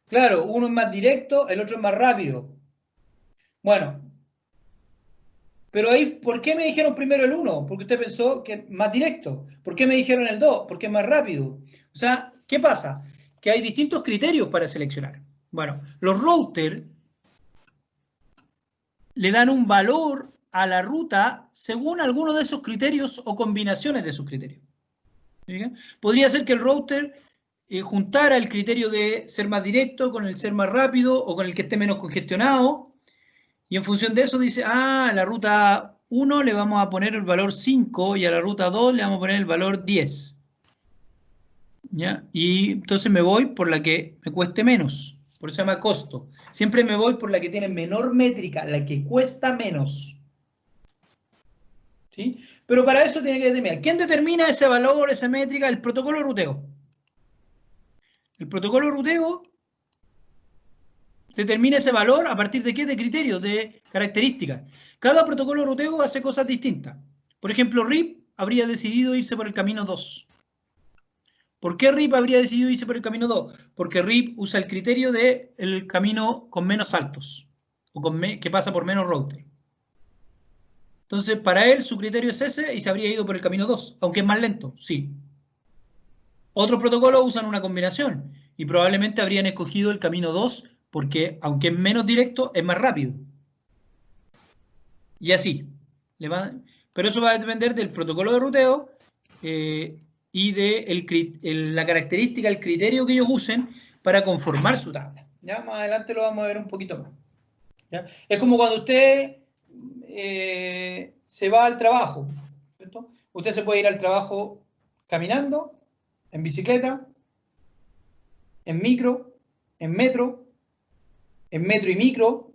Claro, uno es más directo, el otro es más rápido. Bueno, pero ahí, ¿por qué me dijeron primero el 1? Porque usted pensó que es más directo. ¿Por qué me dijeron el 2? Porque es más rápido. O sea, ¿qué pasa? Que hay distintos criterios para seleccionar. Bueno, los routers le dan un valor a la ruta según alguno de esos criterios o combinaciones de esos criterios. ¿Sí? Podría ser que el router juntara el criterio de ser más directo con el ser más rápido o con el que esté menos congestionado, y en función de eso dice, ah, a la ruta 1 le vamos a poner el valor 5 y a la ruta 2 le vamos a poner el valor 10. ¿Ya? Y entonces me voy por la que me cueste menos, por eso se llama costo. Siempre me voy por la que tiene menor métrica, la que cuesta menos. ¿Sí? Pero para eso tiene que determinar. ¿Quién determina ese valor, esa métrica? El protocolo de ruteo. El protocolo de ruteo determina ese valor a partir de qué? De criterios, de características. Cada protocolo de ruteo hace cosas distintas. Por ejemplo, RIP habría decidido irse por el camino 2. ¿Por qué RIP habría decidido irse por el camino 2? Porque RIP usa el criterio del camino con menos saltos o que pasa por menos router. Entonces, para él, su criterio es ese y se habría ido por el camino 2, aunque es más lento, sí. Otros protocolos usan una combinación y probablemente habrían escogido el camino 2 porque, aunque es menos directo, es más rápido. Y así. Pero eso va a depender del protocolo de ruteo y de la característica, el criterio que ellos usen para conformar su tabla. Ya más adelante lo vamos a ver un poquito más. ¿Ya? Es como cuando usted se va al trabajo, ¿cierto? Usted se puede ir al trabajo caminando, en bicicleta, en micro, en metro y micro,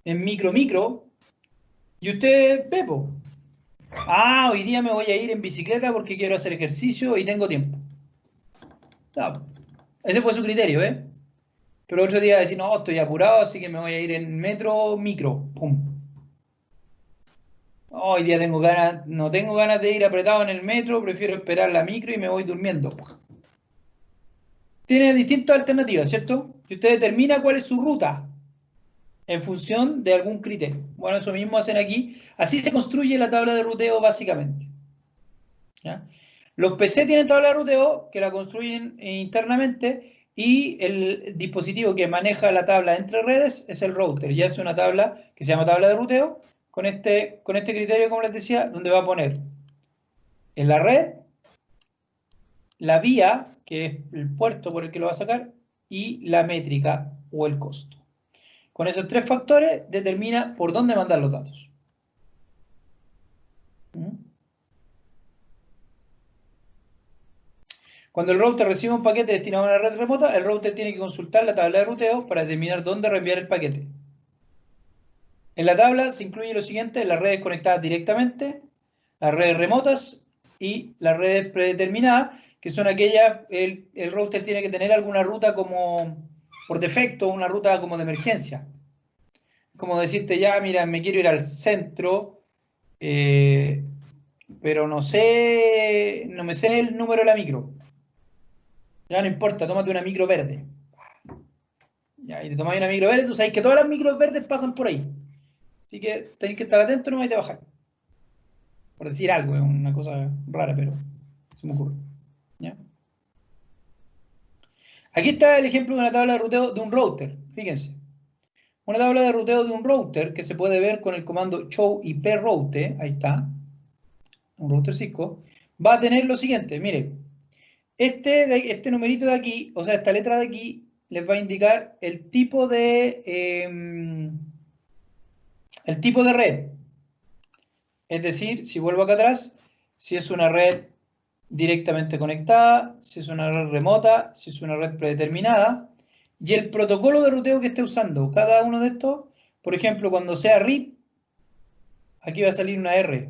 en micro, y usted ve, po. Ah, hoy día me voy a ir en bicicleta porque quiero hacer ejercicio y tengo tiempo. No, ese fue su criterio, ¿eh? Pero otro día decir, no, estoy apurado, así que me voy a ir en metro, micro, pum. Hoy día tengo ganas, no tengo ganas de ir apretado en el metro, prefiero esperar la micro y me voy durmiendo. Tiene distintas alternativas, ¿cierto? Y usted determina cuál es su ruta en función de algún criterio. Bueno, eso mismo hacen aquí. Así se construye la tabla de ruteo básicamente. ¿Ya? Los PC tienen tabla de ruteo que la construyen internamente y el dispositivo que maneja la tabla entre redes es el router y hace una tabla que se llama tabla de ruteo con este criterio, como les decía, donde va a poner en la red la vía, que es el puerto por el que lo va a sacar, y la métrica o el costo. Con esos tres factores determina por dónde mandar los datos. Cuando el router recibe un paquete destinado a una red remota, el router tiene que consultar la tabla de ruteo para determinar dónde reenviar el paquete. En la tabla se incluye lo siguiente: las redes conectadas directamente, las redes remotas y las redes predeterminadas, que son aquellas, el router tiene que tener alguna ruta como, por defecto, una ruta como de emergencia. Como decirte, ya, mira, me quiero ir al centro, pero no me sé el número de la micro. Ya no importa, tómate una micro verde. Ya, y te tomas una micro verde, tú sabes que todas las micros verdes pasan por ahí. Así que tenéis que estar atento, no vais a bajar. Por decir algo, es una cosa rara, pero se me ocurre. ¿Ya? Aquí está el ejemplo de una tabla de ruteo de un router. Fíjense. Una tabla de ruteo de un router que se puede ver con el comando show IP route. Ahí está. Un router Cisco. Va a tener lo siguiente. Mire. Este numerito de aquí, o sea, esta letra de aquí, les va a indicar el tipo de red. Es decir, si vuelvo acá atrás, si es una red directamente conectada, si es una red remota, si es una red predeterminada, y el protocolo de ruteo que esté usando cada uno de estos. Por ejemplo, cuando sea RIP, aquí va a salir una R.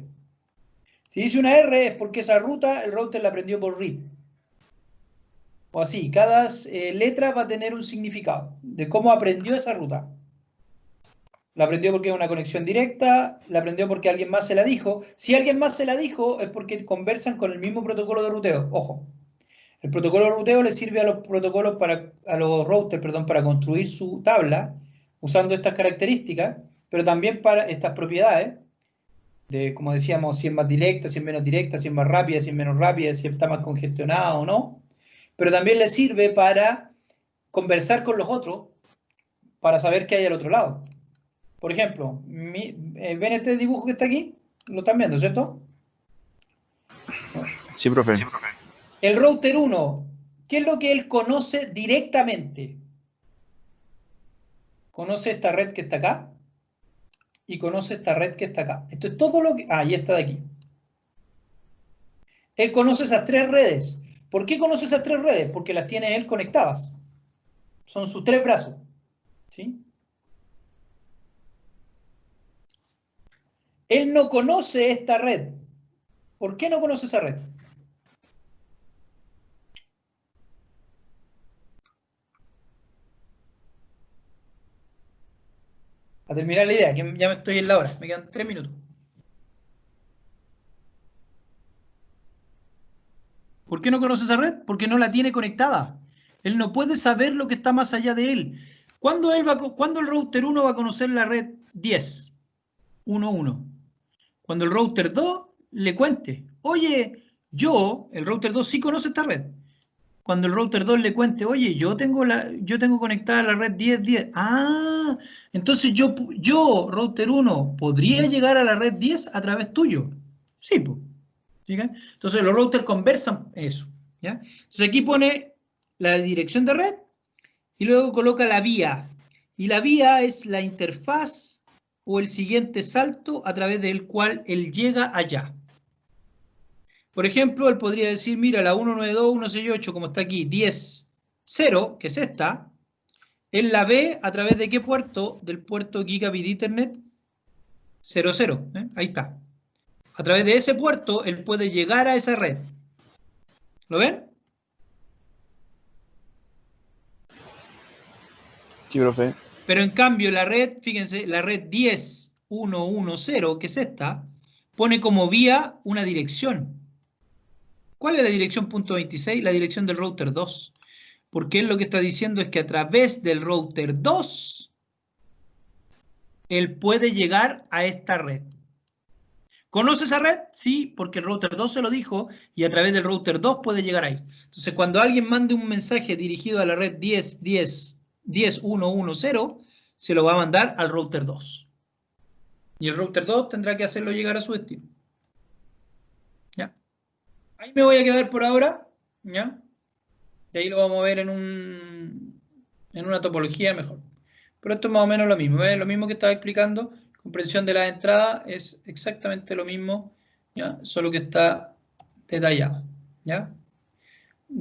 Si dice una R es porque esa ruta el router la aprendió por RIP. O así, cada letra va a tener un significado de cómo aprendió esa ruta. La aprendió porque es una conexión directa, la aprendió porque alguien más se la dijo. Si alguien más se la dijo es porque conversan con el mismo protocolo de ruteo. Ojo, el protocolo de ruteo le sirve a los routers, perdón, para construir su tabla usando estas características, pero también para estas propiedades de, como decíamos, si es más directa, si es menos directa, si es más rápida, si es menos rápida, si está más congestionada o no. Pero también le sirve para conversar con los otros para saber qué hay al otro lado. Por ejemplo, ¿ven este dibujo que está aquí? Lo están viendo, ¿cierto? Sí, profe. El router 1, ¿qué es lo que él conoce directamente? Conoce esta red que está acá y conoce esta red que está acá. Esto es todo lo que... Ah, y esta de aquí. Él conoce esas tres redes. ¿Por qué conoce esas tres redes? Porque las tiene él conectadas. Son sus tres brazos. ¿Sí? Él no conoce esta red. ¿Por qué no conoce esa red? A terminar la idea, que ya me estoy en la hora. Me quedan 3 minutos. ¿Por qué no conoce esa red? Porque no la tiene conectada. Él no puede saber lo que está más allá de él. ¿Cuándo el router 1 va a conocer la red 10? 1.1. Cuando el router 2 le cuente, oye, el router 2 sí conoce esta red. Cuando el router 2 le cuente, oye, yo tengo conectada la red 10.10. Ah, entonces router 1, ¿podría llegar a la red 10 a través tuyo? Sí, pues. Entonces los routers conversan eso. ¿Ya? Entonces aquí pone la dirección de red y luego coloca la vía. Y la vía es la interfaz o el siguiente salto a través del cual él llega allá. Por ejemplo, él podría decir, mira, la 192.168, como está aquí, 10.0, que es esta, él la ve a través de qué puerto, del puerto Gigabit Ethernet 00. Ahí está. A través de ese puerto, él puede llegar a esa red. ¿Lo ven? Sí, profe. Pero en cambio la red, fíjense, la red 10.110, que es esta, pone como vía una dirección. ¿Cuál es la dirección .26? La dirección del router 2. Porque él lo que está diciendo es que a través del router 2, él puede llegar a esta red. ¿Conoce esa red? Sí, porque el router 2 se lo dijo y a través del router 2 puede llegar ahí. Entonces, cuando alguien mande un mensaje dirigido a la red 10.10.10.1.1.0, se lo va a mandar al router 2. Y el router 2 tendrá que hacerlo llegar a su destino. ¿Ya? Ahí me voy a quedar por ahora. ¿Ya? Y ahí lo vamos a ver en una topología mejor. Pero esto es más o menos lo mismo. ¿Ves? Lo mismo que estaba explicando. Comprensión de las entradas es exactamente lo mismo, ¿ya? Solo que está detallado. ¿Ya?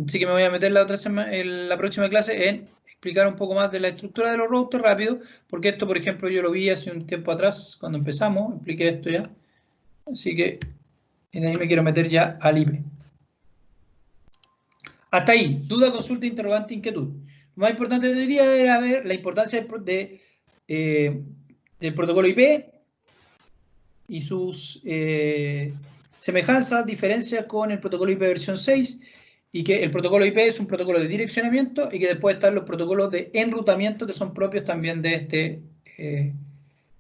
Así que me voy a meter en la próxima clase en explicar un poco más de la estructura de los routers rápido, porque esto, por ejemplo, yo lo vi hace un tiempo atrás, cuando empezamos, expliqué esto ya. Así que de ahí me quiero meter ya al IP. Hasta ahí, duda, consulta, interrogante, inquietud. Lo más importante de hoy día era ver la importancia del protocolo IP y sus semejanzas, diferencias con el protocolo IP versión 6, y que el protocolo IP es un protocolo de direccionamiento y que después están los protocolos de enrutamiento que son propios también de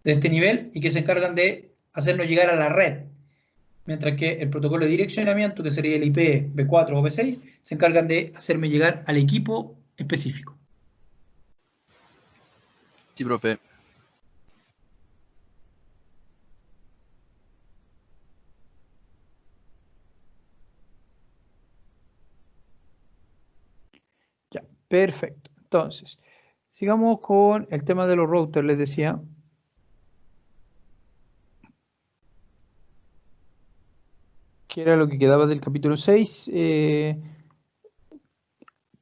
este nivel y que se encargan de hacernos llegar a la red. Mientras que el protocolo de direccionamiento, que sería el IP V4 o V6, se encargan de hacerme llegar al equipo específico. Sí, profe. Ya, perfecto. Entonces, sigamos con el tema de los routers, les decía. Que era lo que quedaba del capítulo 6, que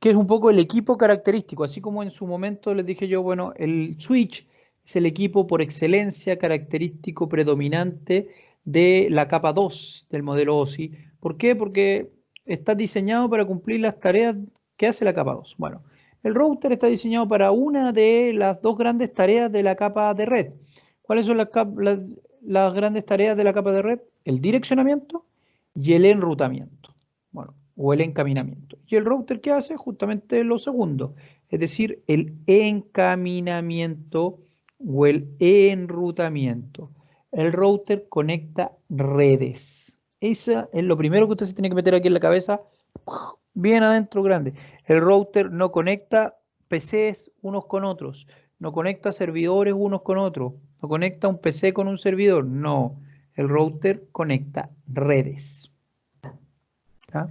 es un poco el equipo característico, así como en su momento les dije yo, bueno, el switch es el equipo por excelencia característico predominante de la capa 2 del modelo OSI. ¿Por qué? Porque está diseñado para cumplir las tareas que hace la capa 2. Bueno, el router está diseñado para una de las dos grandes tareas de la capa de red. ¿Cuáles son las grandes tareas de la capa de red? El direccionamiento y el enrutamiento. Bueno, o el encaminamiento. ¿Y el router qué hace? Justamente lo segundo, es decir, el encaminamiento o el enrutamiento. El router conecta redes. Esa es lo primero que usted se tiene que meter aquí en la cabeza, bien adentro grande. El router no conecta PCs unos con otros, no conecta servidores unos con otros, no conecta un PC con un servidor, no. El router conecta redes. ¿Ya?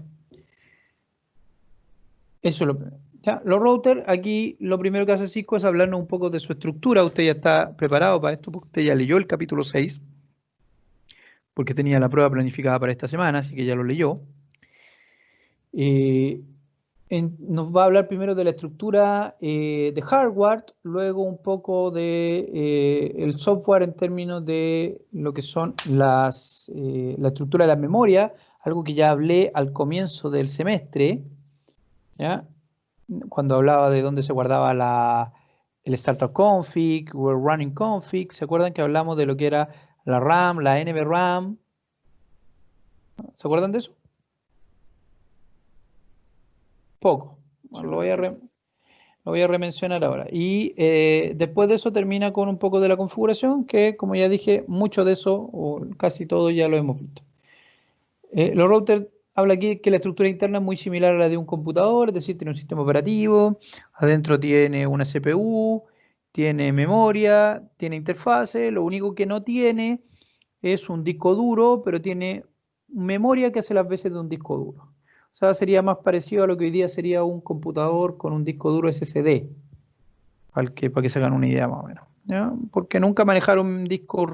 Eso es lo primero. Ya, los routers, aquí lo primero que hace Cisco es hablarnos un poco de su estructura. Usted ya está preparado para esto, porque usted ya leyó el capítulo 6, porque tenía la prueba planificada para esta semana, así que ya lo leyó. Nos va a hablar primero de la estructura de hardware, luego un poco de el software en términos de lo que son la estructura de la memoria, algo que ya hablé al comienzo del semestre, ¿ya? Cuando hablaba de dónde se guardaba el startup config o el running config. ¿Se acuerdan que hablamos de lo que era la RAM, la NVRAM? ¿Se acuerdan de eso? Poco. Bueno, lo voy a remencionar ahora. Y después de eso termina con un poco de la configuración, que como ya dije, mucho de eso, o casi todo ya lo hemos visto. Los routers, habla aquí que la estructura interna es muy similar a la de un computador, es decir, tiene un sistema operativo, adentro tiene una CPU, tiene memoria, tiene interfase, lo único que no tiene es un disco duro, pero tiene memoria que hace las veces de un disco duro. O sea, sería más parecido a lo que hoy día sería un computador con un disco duro SSD, para que se hagan una idea más o menos, ¿ya? Porque nunca manejaron un disco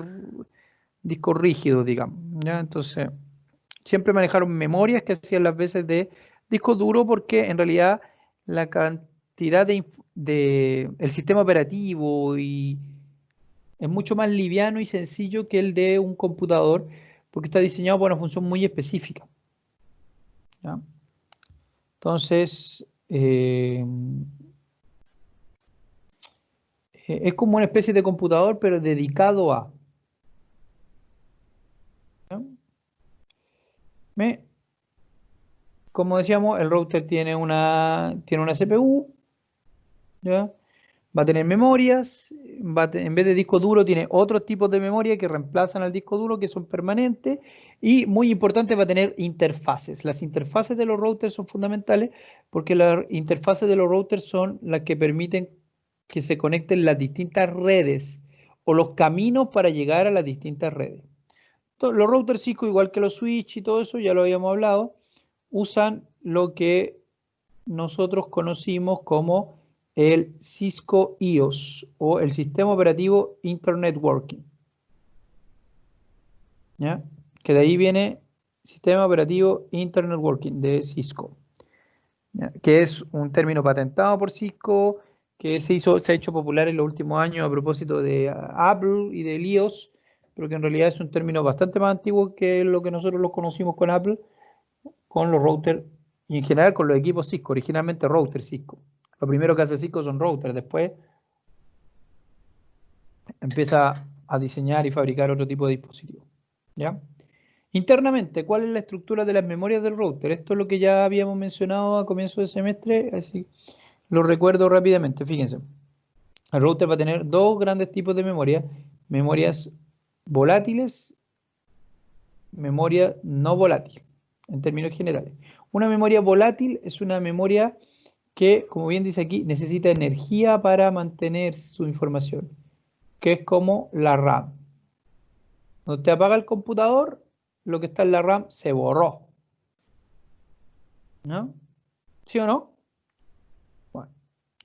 rígido, digamos, ¿ya? Entonces siempre manejaron memorias que hacían las veces de disco duro, porque en realidad la cantidad el sistema operativo es mucho más liviano y sencillo que el de un computador, porque está diseñado para una función muy específica, ¿ya? Entonces, es como una especie de computador, pero dedicado a, ¿ya? Como decíamos, el router tiene una CPU, ¿ya? Va a tener memorias, en vez de disco duro tiene otros tipos de memoria que reemplazan al disco duro, que son permanentes, y muy importante, va a tener interfaces. Las interfaces de los routers son fundamentales porque las interfaces de los routers son las que permiten que se conecten las distintas redes o los caminos para llegar a las distintas redes. Los routers Cisco, igual que los switch y todo eso, ya lo habíamos hablado, usan lo que nosotros conocimos como el Cisco IOS o el Sistema Operativo Internet Working, ¿ya? Que de ahí viene Sistema Operativo Internet Working de Cisco, ¿ya? Que es un término patentado por Cisco, que se ha hecho popular en los últimos años a propósito de Apple y del iOS, pero que en realidad es un término bastante más antiguo que lo que nosotros lo conocimos con Apple, con los routers y en general con los equipos Cisco, originalmente router Cisco. Lo primero que hace Cisco son routers, después empieza a diseñar y fabricar otro tipo de dispositivos, ¿ya? Internamente, ¿cuál es la estructura de las memorias del router? Esto es lo que ya habíamos mencionado a comienzo de semestre, así lo recuerdo rápidamente. Fíjense, el router va a tener dos grandes tipos de memoria: memorias volátiles, memoria no volátil, en términos generales. Una memoria volátil es una memoria que, como bien dice aquí, necesita energía para mantener su información, que es como la RAM. Cuando te apaga el computador, lo que está en la RAM se borró, ¿no? ¿Sí o no? Bueno,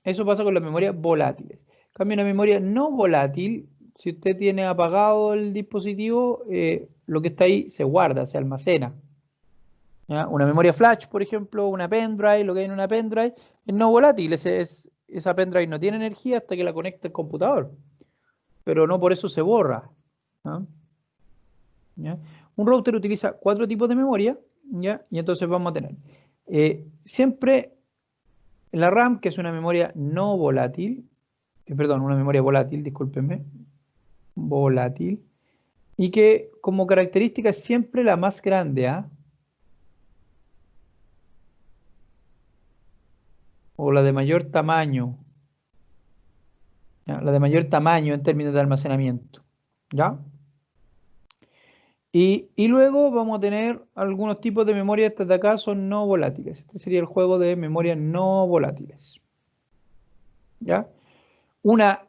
eso pasa con las memorias volátiles. En cambio, una memoria no volátil, si usted tiene apagado el dispositivo, lo que está ahí se guarda, se almacena, ¿ya? Una memoria flash, por ejemplo, una pendrive, lo que hay en una pendrive, es no volátil. Esa pendrive no tiene energía hasta que la conecta el computador, pero no por eso se borra, ¿no? ¿Ya? Un router utiliza 4 tipos de memoria, ¿ya? Y entonces vamos a tener siempre la RAM, que es una memoria no volátil, perdón, una memoria volátil, discúlpenme, volátil, y que como característica es siempre la más grande, ¿ah? O la de mayor tamaño, ¿ya? La de mayor tamaño en términos de almacenamiento, ¿ya? Y luego vamos a tener algunos tipos de memoria, estas de acá son no volátiles. Este sería el juego de memorias no volátiles, ¿ya? Una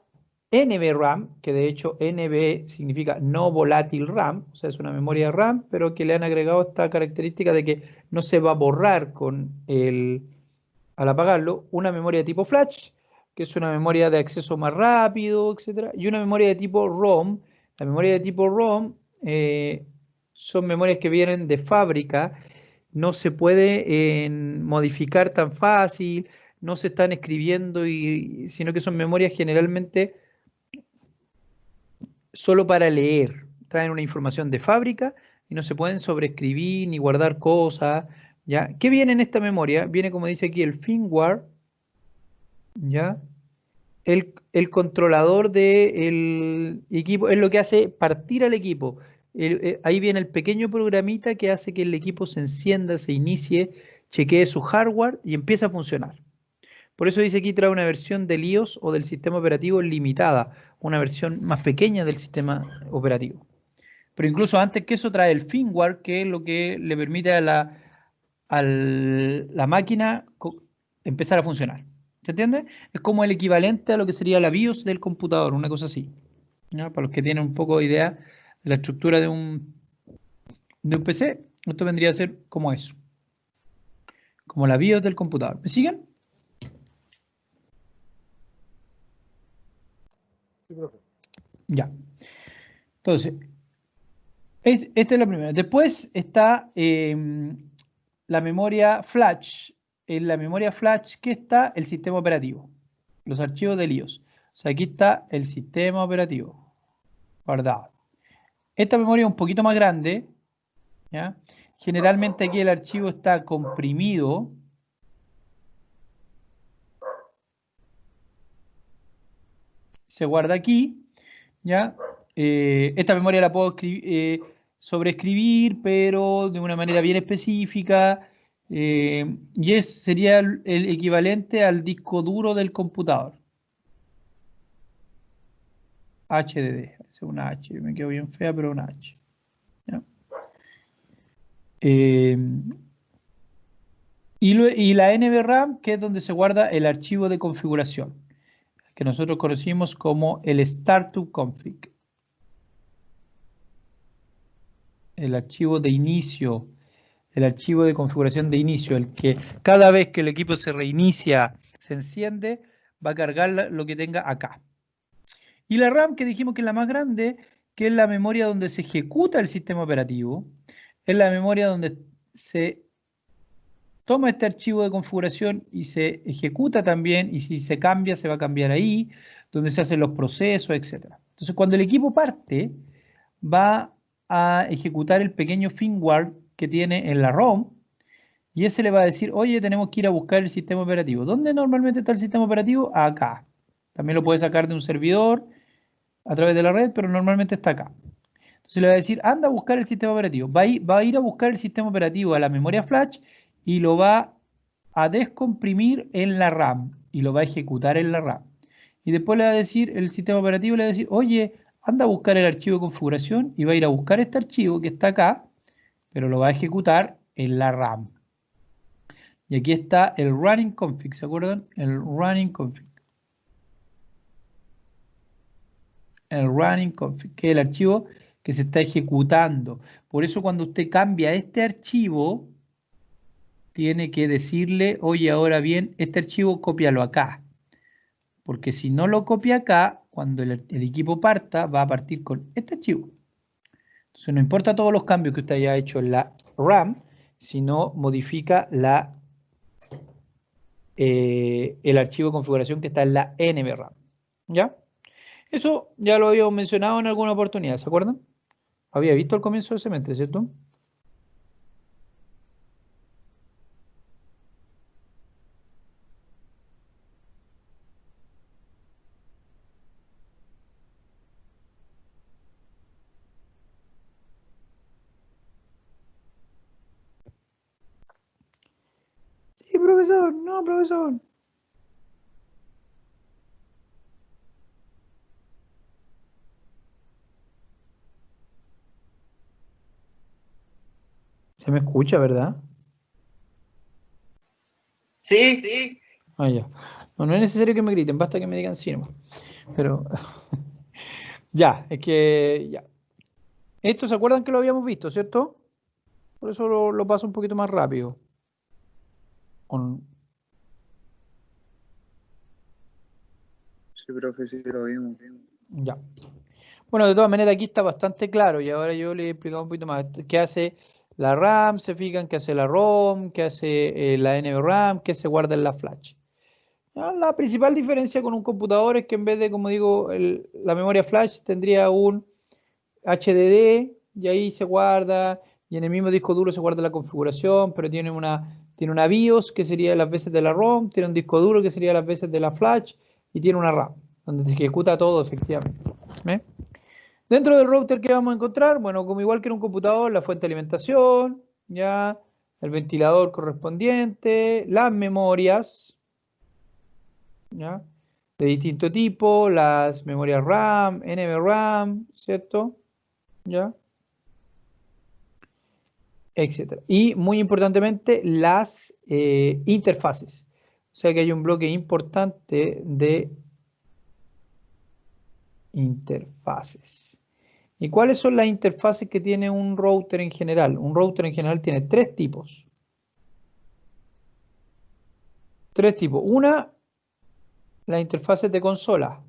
NVRAM, que de hecho NV significa no volátil RAM, o sea, es una memoria RAM, pero que le han agregado esta característica de que no se va a borrar al apagarlo. Una memoria de tipo flash, que es una memoria de acceso más rápido, etcétera, y una memoria de tipo ROM. La memoria de tipo ROM son memorias que vienen de fábrica, no se puede modificar tan fácil, no se están escribiendo, sino que son memorias generalmente solo para leer. Traen una información de fábrica y no se pueden sobreescribir ni guardar cosas, ¿ya? ¿Qué viene en esta memoria? Viene, como dice aquí, el firmware, ¿ya? El controlador del equipo es lo que hace partir al equipo. Ahí viene el pequeño programita que hace que el equipo se encienda, se inicie, chequee su hardware y empiece a funcionar. Por eso dice aquí trae una versión del iOS o del sistema operativo limitada, una versión más pequeña del sistema operativo. Pero incluso antes que eso trae el firmware, que es lo que le permite a la máquina empezar a funcionar. ¿Se entiende? Es como el equivalente a lo que sería la BIOS del computador, una cosa así, ¿ya? Para los que tienen un poco de idea de la estructura de un PC, esto vendría a ser como eso, como la BIOS del computador. ¿Me siguen? Sí, profe. Ya. Entonces, esta es la primera. Después está la memoria flash. En la memoria flash, ¿qué está? El sistema operativo. Los archivos del iOS. O sea, aquí está el sistema operativo guardado. Esta memoria es un poquito más grande, ¿ya? Generalmente aquí el archivo está comprimido. Se guarda aquí, ¿ya? Esta memoria la puedo escribir, sobreescribir, pero de una manera bien específica, y sería el equivalente al disco duro del computador. HDD, es una H, me quedo bien fea, pero una H. ¿Ya? Y la NVRAM, que es donde se guarda el archivo de configuración, que nosotros conocimos como el startup config. El archivo de inicio, el archivo de configuración de inicio, el que cada vez que el equipo se reinicia, se enciende, va a cargar lo que tenga acá. Y la RAM, que dijimos que es la más grande, que es la memoria donde se ejecuta el sistema operativo, es la memoria donde se toma este archivo de configuración y se ejecuta también, y si se cambia, se va a cambiar ahí, donde se hacen los procesos, etc. Entonces, cuando el equipo parte, va a ejecutar el pequeño firmware que tiene en la ROM, y ese le va a decir, oye, tenemos que ir a buscar el sistema operativo. ¿Dónde normalmente está el sistema operativo? Acá. También lo puede sacar de un servidor a través de la red, pero normalmente está acá. Entonces le va a decir, anda a buscar el sistema operativo. Va a ir a buscar el sistema operativo a la memoria flash y lo va a descomprimir en la RAM y lo va a ejecutar en la RAM. Y después le va a decir, el sistema operativo le va a decir, oye, anda a buscar el archivo de configuración y va a ir a buscar este archivo que está acá, pero lo va a ejecutar en la RAM. Y aquí está el running config, ¿se acuerdan? El running config. El running config, que es el archivo que se está ejecutando. Por eso cuando usted cambia este archivo, tiene que decirle, oye, ahora bien, este archivo cópialo acá. Porque si no lo copia acá, cuando el equipo parta, va a partir con este archivo. Entonces no importa todos los cambios que usted haya hecho en la RAM, sino modifica el archivo de configuración que está en la NVRAM. ¿Ya? Eso ya lo habíamos mencionado en alguna oportunidad, ¿se acuerdan? Había visto al comienzo del semestre, ¿cierto? Sí, profesor, no, profesor. Se me escucha, ¿verdad? Sí, sí. Ah, ya. No, no es necesario que me griten, basta que me digan sí nomás. Pero ya, es que ya. Esto se acuerdan que lo habíamos visto, ¿cierto? Por eso lo paso un poquito más rápido. Sí, profe, sí, lo vimos. Ya. Bueno, de todas maneras aquí está bastante claro y ahora yo le he explicado un poquito más. ¿Qué hace la RAM? ¿Se fijan? ¿Qué hace la ROM? ¿Qué hace la NVRAM? ¿Qué se guarda en la flash? Ya, la principal diferencia con un computador es que en vez de, como digo, la memoria flash tendría un HDD y ahí se guarda y en el mismo disco duro se guarda la configuración, pero tiene una BIOS que sería las veces de la ROM, tiene un disco duro que sería las veces de la flash y tiene una RAM donde se ejecuta todo efectivamente. ¿Ve? Dentro del router, ¿qué vamos a encontrar? Bueno, como igual que en un computador, la fuente de alimentación, ya, el ventilador correspondiente, las memorias, ¿ya? De distinto tipo, las memorias RAM, NVRAM, ¿cierto? ¿Ya? Etcétera. Y muy importantemente, las interfaces. O sea que hay un bloque importante de interfaces. ¿Y cuáles son las interfaces que tiene un router en general? Un router en general tiene tres tipos. Tres tipos. Una, las interfaces de consola,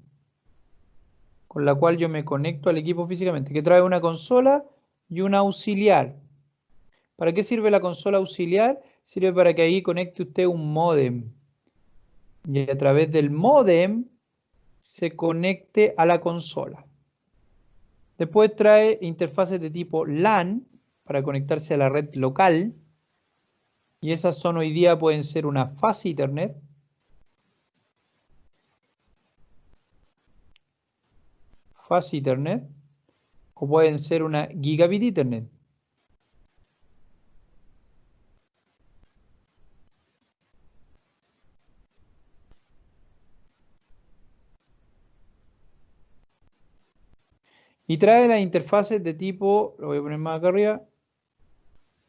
con la cual yo me conecto al equipo físicamente, que trae una consola y una auxiliar. ¿Para qué sirve la consola auxiliar? Sirve para que ahí conecte usted un módem. Y a través del módem se conecte a la consola. Después trae interfaces de tipo LAN para conectarse a la red local. Y esas son hoy día pueden ser una fase Ethernet. Fase Ethernet o pueden ser una Gigabit Ethernet. Y trae las interfaces de tipo, lo voy a poner más acá arriba,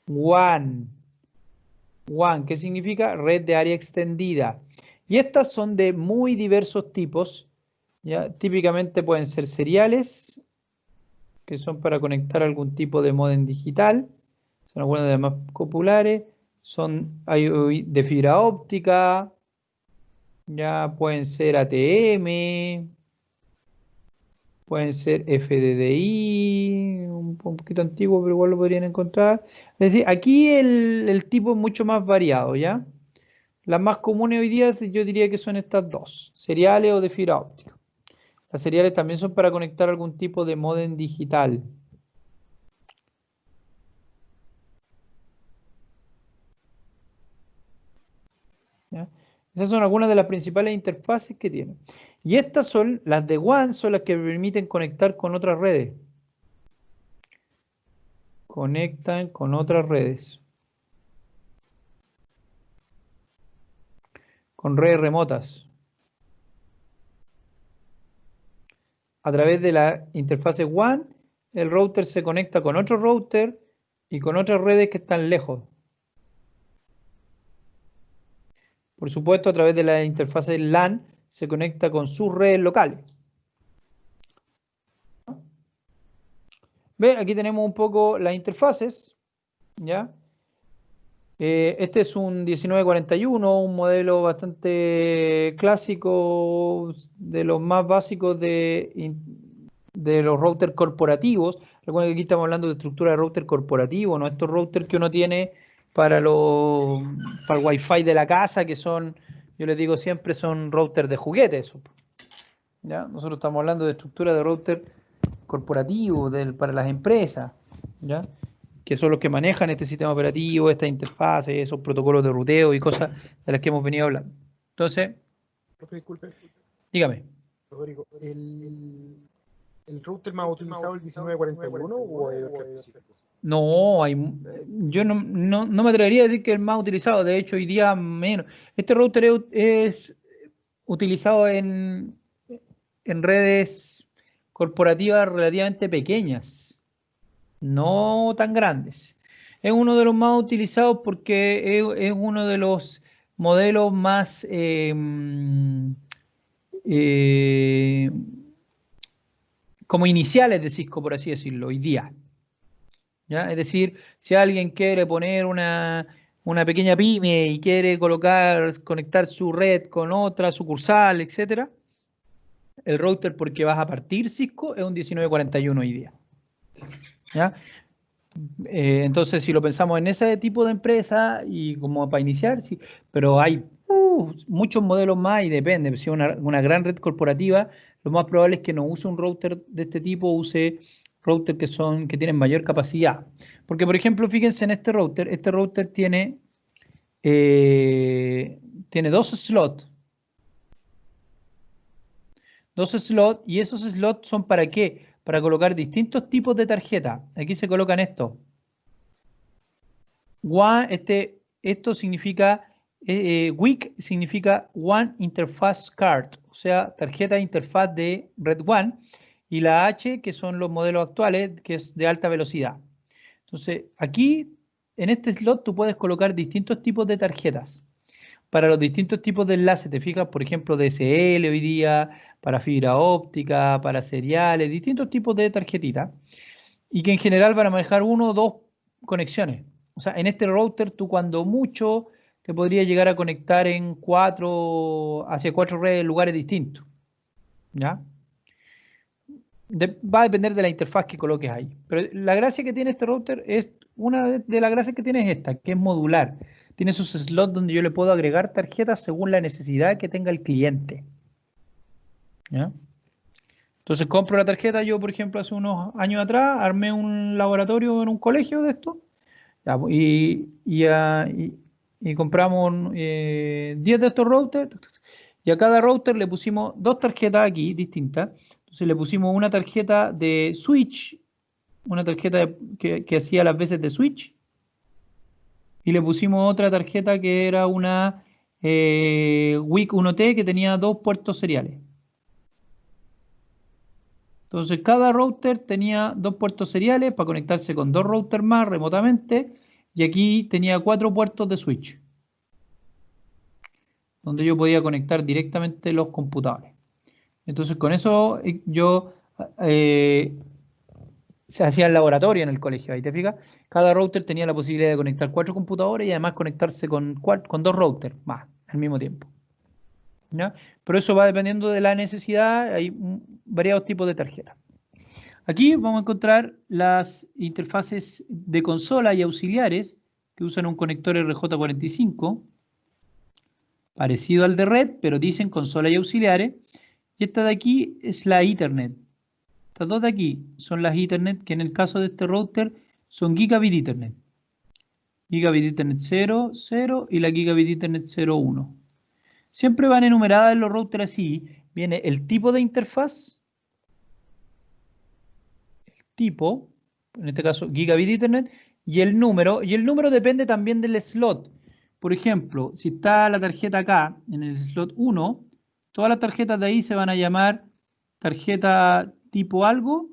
WAN. WAN, ¿qué significa? Red de área extendida. Y estas son de muy diversos tipos. ¿Ya? Típicamente pueden ser seriales, que son para conectar algún tipo de módem digital. Son algunas de las más populares. Hay de fibra óptica. Ya pueden ser ATM. Pueden ser FDDI, un poquito antiguo, pero igual lo podrían encontrar. Es decir, aquí el tipo es mucho más variado, ¿ya? Las más comunes hoy día yo diría que son estas dos, seriales o de fibra óptica. Las seriales también son para conectar algún tipo de módem digital. ¿Ya? Esas son algunas de las principales interfaces que tienen. Y estas son, las de WAN, son las que permiten conectar con otras redes. Conectan con otras redes. Con redes remotas. A través de la interfase WAN, el router se conecta con otro router y con otras redes que están lejos. Por supuesto, a través de la interfase LAN se conecta con sus redes locales. Ven, aquí tenemos un poco las interfaces, ¿ya? Este es un 1941, un modelo bastante clásico, de los más básicos de los routers corporativos. Recuerden que aquí estamos hablando de estructura de router corporativo, no estos routers que uno tiene para el Wi-Fi de la casa, que son, yo les digo siempre, son routers de juguete. Eso, ¿ya? Nosotros estamos hablando de estructura de router corporativo para las empresas, ¿ya? Que son los que manejan este sistema operativo, esta interfase, esos protocolos de ruteo y cosas de las que hemos venido hablando. Entonces, Profe, disculpe, dígame. Rodrigo, ¿el router más utilizado es el 1941 o hay otro específico? No, yo no me atrevería a decir que es el más utilizado, de hecho hoy día menos. Este router es utilizado en redes corporativas relativamente pequeñas, no tan grandes. Es uno de los más utilizados porque es uno de los modelos más como iniciales de Cisco, por así decirlo, hoy día. ¿Ya? Es decir, si alguien quiere poner una pequeña pyme y quiere conectar su red con otra sucursal, etcétera, el router porque vas a partir Cisco es un 1941 hoy día. ¿Ya? Entonces, si lo pensamos en ese tipo de empresa y como para iniciar, sí, pero hay muchos modelos más y depende. Si es una gran red corporativa, lo más probable es que no use un router de este tipo, use routers que tienen mayor capacidad. Porque, por ejemplo, fíjense en este router tiene dos slots. Y esos slots son ¿para qué? Para colocar distintos tipos de tarjeta. Aquí se colocan estos. Esto significa, WIC significa One Interface Card, o sea, tarjeta de interfaz de Red One, y la H, que son los modelos actuales, que es de alta velocidad. Entonces, aquí, en este slot, tú puedes colocar distintos tipos de tarjetas para los distintos tipos de enlaces. Te fijas, por ejemplo, DSL hoy día, para fibra óptica, para seriales, distintos tipos de tarjetitas, y que en general van a manejar 1 o 2 conexiones. O sea, en este router tú cuando mucho te podría llegar a conectar hacia 4 redes en lugares distintos. ¿Ya? Va a depender de la interfaz que coloques ahí. Pero la gracia que tiene este router una de las gracias que tiene es esta, que es modular. Tiene sus slots donde yo le puedo agregar tarjetas según la necesidad que tenga el cliente. ¿Ya? Entonces compro la tarjeta. Yo, por ejemplo, hace unos años atrás armé un laboratorio en un colegio de esto. Ya, y compramos 10 de estos routers. Y a cada router le pusimos 2 tarjetas aquí distintas. Entonces le pusimos una tarjeta de switch una tarjeta que hacía las veces de switch, y le pusimos otra tarjeta que era una WIC 1T que tenía 2 puertos seriales. Entonces cada router tenía 2 puertos seriales para conectarse con 2 routers más remotamente, y aquí tenía 4 puertos de switch, donde yo podía conectar directamente los computadores. Entonces con eso yo se hacía el laboratorio en el colegio, ahí te fijas. Cada router tenía la posibilidad de conectar 4 computadores y además conectarse con 2 routers más al mismo tiempo, ¿ya? Pero eso va dependiendo de la necesidad, hay variados tipos de tarjetas. Aquí vamos a encontrar las interfaces de consola y auxiliares que usan un conector RJ45, parecido al de red, pero dicen consola y auxiliares. Y esta de aquí es la Ethernet. Estas dos de aquí son las Ethernet, que en el caso de este router son Gigabit Ethernet. Gigabit Ethernet 0, 0 y la Gigabit Ethernet 0, 1. Siempre van enumeradas en los routers así. Viene el tipo de interfaz, el tipo, en este caso Gigabit Ethernet, y el número depende también del slot. Por ejemplo, si está la tarjeta acá, en el slot 1, todas las tarjetas de ahí se van a llamar tarjeta tipo algo,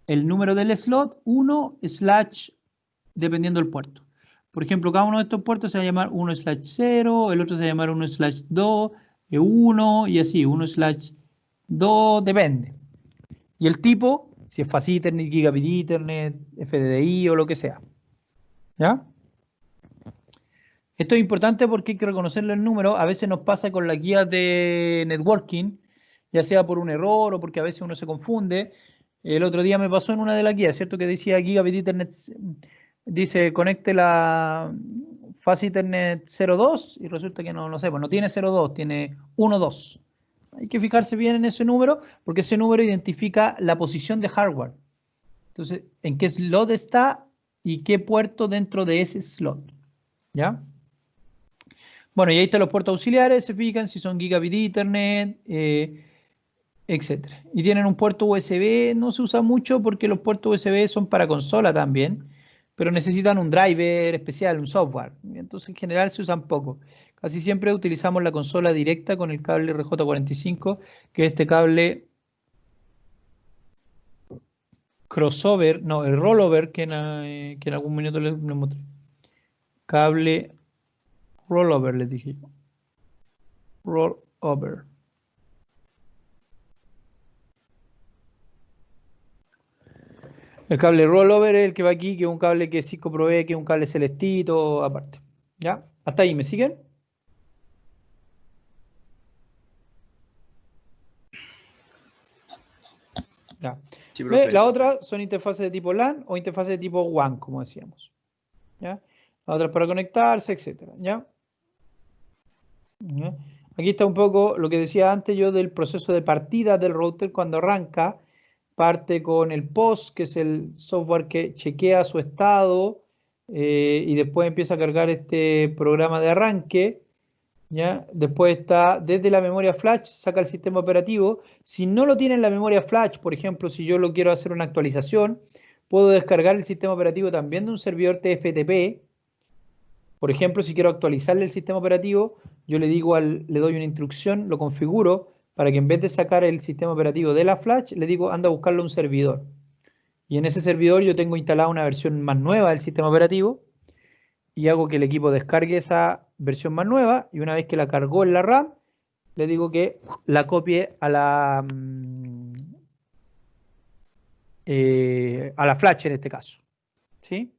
el número del slot 1 / dependiendo del puerto. Por ejemplo, cada uno de estos puertos se va a llamar 1/0, el otro se va a llamar 1/2, 1 y así, 1/2, depende. Y el tipo, si es Fast Ethernet, Gigabit Ethernet, FDDI o lo que sea. ¿Ya? Esto es importante porque hay que reconocerle el número. A veces nos pasa con las guías de networking, ya sea por un error o porque a veces uno se confunde. El otro día me pasó en una de las guías, ¿cierto? Que decía Gigabit Ethernet, dice conecte la Fast Ethernet 02 y resulta que no sé, pues no tiene 02, tiene 12. Hay que fijarse bien en ese número porque ese número identifica la posición de hardware. Entonces, en qué slot está y qué puerto dentro de ese slot. ¿Ya? Bueno, y ahí están los puertos auxiliares, se fijan si son Gigabit Ethernet, etc. Y tienen un puerto USB, no se usa mucho porque los puertos USB son para consola también, pero necesitan un driver especial, un software. Entonces en general se usan poco. Casi siempre utilizamos la consola directa con el cable RJ45, que es este cable crossover, no, el rollover que en algún minuto les mostré. Cable rollover, les dije yo. Rollover. El cable rollover es el que va aquí, que es un cable que Cisco provee, que es un cable celestito aparte. ¿Ya? ¿Hasta ahí me siguen? Ya. Sí, profe. La otra son interfaces de tipo LAN o interfaces de tipo WAN, como decíamos. ¿Ya? La otra es para conectarse, etcétera. ¿Ya? ¿Ya? Aquí está un poco lo que decía antes yo del proceso de partida del router cuando arranca. Parte con el POS, que es el software que chequea su estado y después empieza a cargar este programa de arranque. ¿Ya? Después está desde la memoria flash, saca el sistema operativo. Si no lo tiene en la memoria flash, por ejemplo, si yo lo quiero hacer una actualización, puedo descargar el sistema operativo también de un servidor TFTP. Por ejemplo, si quiero actualizarle el sistema operativo, yo le doy una instrucción, lo configuro para que en vez de sacar el sistema operativo de la flash, le digo anda a buscarlo a un servidor. Y en ese servidor yo tengo instalada una versión más nueva del sistema operativo y hago que el equipo descargue esa versión más nueva y una vez que la cargó en la RAM, le digo que la copie a la flash en este caso. ¿Sí?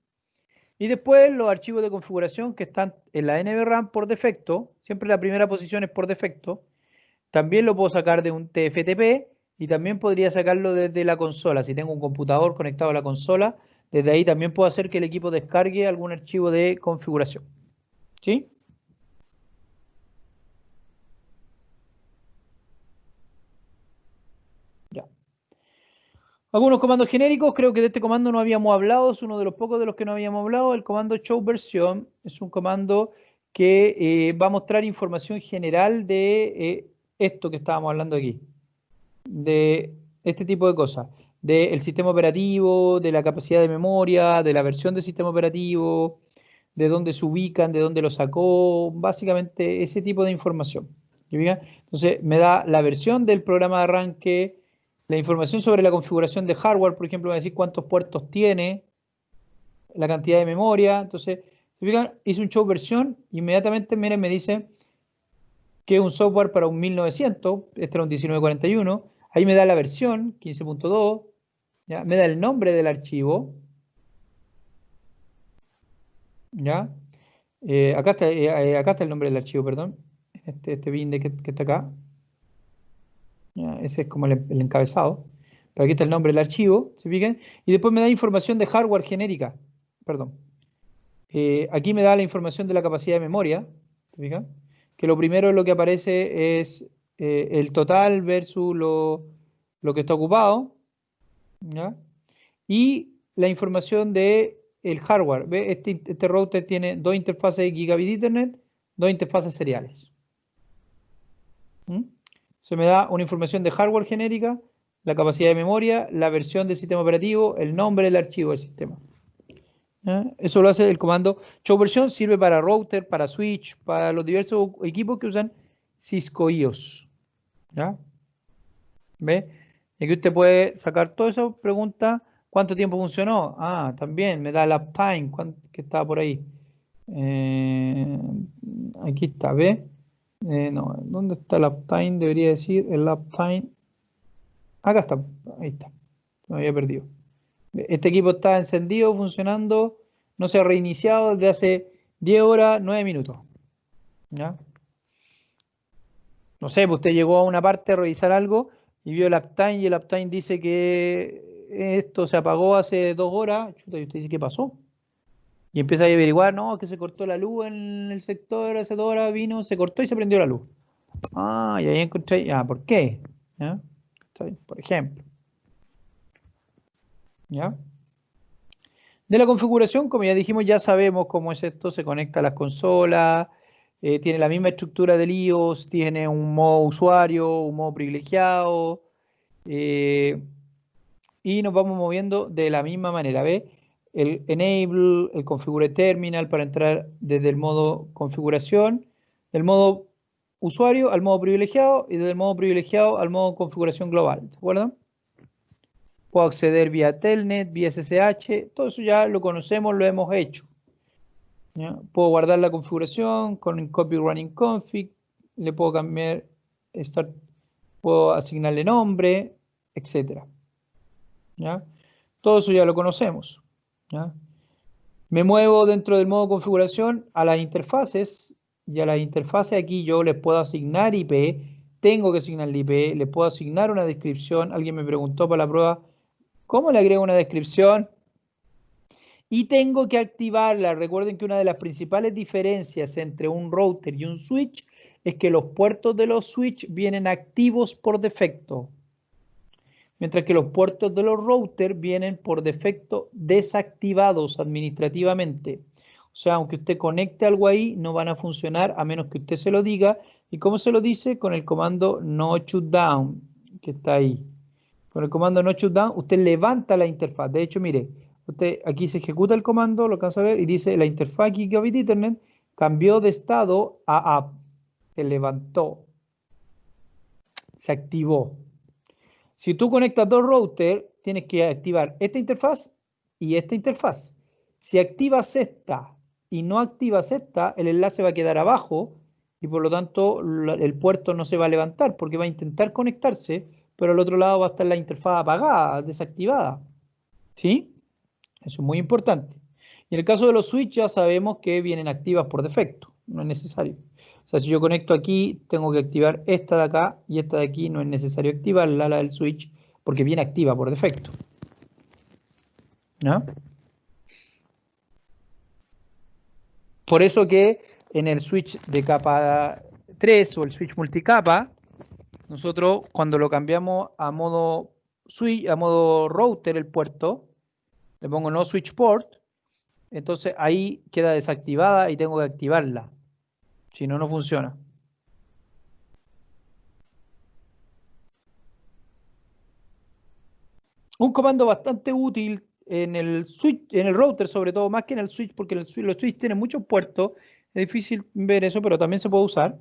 Y después los archivos de configuración que están en la NVRAM por defecto, siempre la primera posición es por defecto, también lo puedo sacar de un TFTP y también podría sacarlo desde la consola. Si tengo un computador conectado a la consola, desde ahí también puedo hacer que el equipo descargue algún archivo de configuración. ¿Sí? Ya. Algunos comandos genéricos, creo que de este comando no habíamos hablado, es uno de los pocos de los que no habíamos hablado. El comando show versión es un comando que va a mostrar información general de esto que estábamos hablando aquí, de este tipo de cosas. del sistema operativo, de la capacidad de memoria, de la versión del sistema operativo, de dónde se ubican, de dónde lo sacó, básicamente ese tipo de información. Entonces me da la versión del programa de arranque, la información sobre la configuración de hardware, por ejemplo, me va a decir cuántos puertos tiene, la cantidad de memoria. Entonces, hice un show versión, inmediatamente miren, me dice que es un software para un 1900, este era un 1941, ahí me da la versión 15.2, ¿ya? Me da el nombre del archivo, ¿ya? Acá está el nombre del archivo, perdón, este bin que está acá, ¿ya? Ese es como el encabezado, pero aquí está el nombre del archivo, ¿se fijan? Y después me da información de hardware genérica, perdón. Aquí me da la información de la capacidad de memoria, ¿se fijan? Que lo primero lo que aparece es el total versus lo que está ocupado, ¿ya? Y la información de el hardware. ¿Ve? Este router tiene dos interfaces Gigabit Ethernet, dos interfaces seriales. Se me da una información de hardware genérica, la capacidad de memoria, la versión del sistema operativo, el nombre del archivo del sistema. ¿Ya? Eso lo hace el comando show version, sirve para router, para switch, para los diversos equipos que usan Cisco IOS. ¿Ya? ¿Ve? Y aquí usted puede sacar todo eso, pregunta, ¿cuánto tiempo funcionó? Ah, también me da el uptime, que está por ahí. Aquí está, ¿ve? No, ¿dónde está el uptime? Debería decir el uptime. Acá está, ahí está. Me había perdido. Este equipo está encendido, funcionando, no se ha reiniciado desde hace 10 horas, 9 minutos. ¿Ya? No sé, pues usted llegó a una parte a revisar algo y vio el uptime y el uptime dice que esto se apagó hace 2 horas. Chuta, y usted dice, ¿qué pasó? Y empieza a averiguar, no, es que se cortó la luz en el sector, hace 2 horas vino, se cortó y se prendió la luz. Ah, y ahí encontré, ¿por qué? ¿Ya? Por ejemplo. ¿Ya? De la configuración, como ya dijimos, ya sabemos cómo es esto, se conecta a las consolas, tiene la misma estructura del iOS, tiene un modo usuario, un modo privilegiado, y nos vamos moviendo de la misma manera, ¿ve? El Enable, el Configure Terminal para entrar desde el modo configuración, del modo usuario al modo privilegiado y desde el modo privilegiado al modo configuración global, ¿se acuerdan? Puedo acceder vía Telnet, vía SSH, todo eso ya lo conocemos, lo hemos hecho. ¿Ya? Puedo guardar la configuración con el copy running config, le puedo cambiar, puedo asignarle nombre, etc. ¿Ya? Todo eso ya lo conocemos. ¿Ya? Me muevo dentro del modo configuración a las interfaces, y a las interfaces aquí yo les puedo asignar IP, tengo que asignar el IP, les puedo asignar una descripción. Alguien me preguntó para la prueba, ¿cómo le agrego una descripción? Y tengo que activarla. Recuerden que una de las principales diferencias entre un router y un switch es que los puertos de los switch vienen activos por defecto, mientras que los puertos de los routers vienen por defecto desactivados administrativamente. O sea, aunque usted conecte algo ahí, no van a funcionar a menos que usted se lo diga. ¿Y cómo se lo dice? Con el comando no shutdown, que está ahí. Con el comando no shutdown, usted levanta la interfaz. De hecho, mire, usted aquí se ejecuta el comando, lo alcanza a ver, y dice la interfaz Gigabit Ethernet cambió de estado a app. Se levantó. Se activó. Si tú conectas dos routers, tienes que activar esta interfaz y esta interfaz. Si activas esta y no activas esta, el enlace va a quedar abajo y por lo tanto el puerto no se va a levantar porque va a intentar conectarse, pero al otro lado va a estar la interfaz apagada, desactivada. ¿Sí? Eso es muy importante. Y en el caso de los switches ya sabemos que vienen activas por defecto, no es necesario. O sea, si yo conecto aquí, tengo que activar esta de acá y esta de aquí no es necesario activarla, la del switch, porque viene activa por defecto. ¿No? Por eso que en el switch de capa 3 o el switch multicapa, nosotros cuando lo cambiamos a modo switch, a modo router el puerto, le pongo no switch port, entonces ahí queda desactivada y tengo que activarla. Si no, no funciona. Un comando bastante útil en el switch, en el router sobre todo, más que en el switch, porque los switch tienen muchos puertos, es difícil ver eso, pero también se puede usar,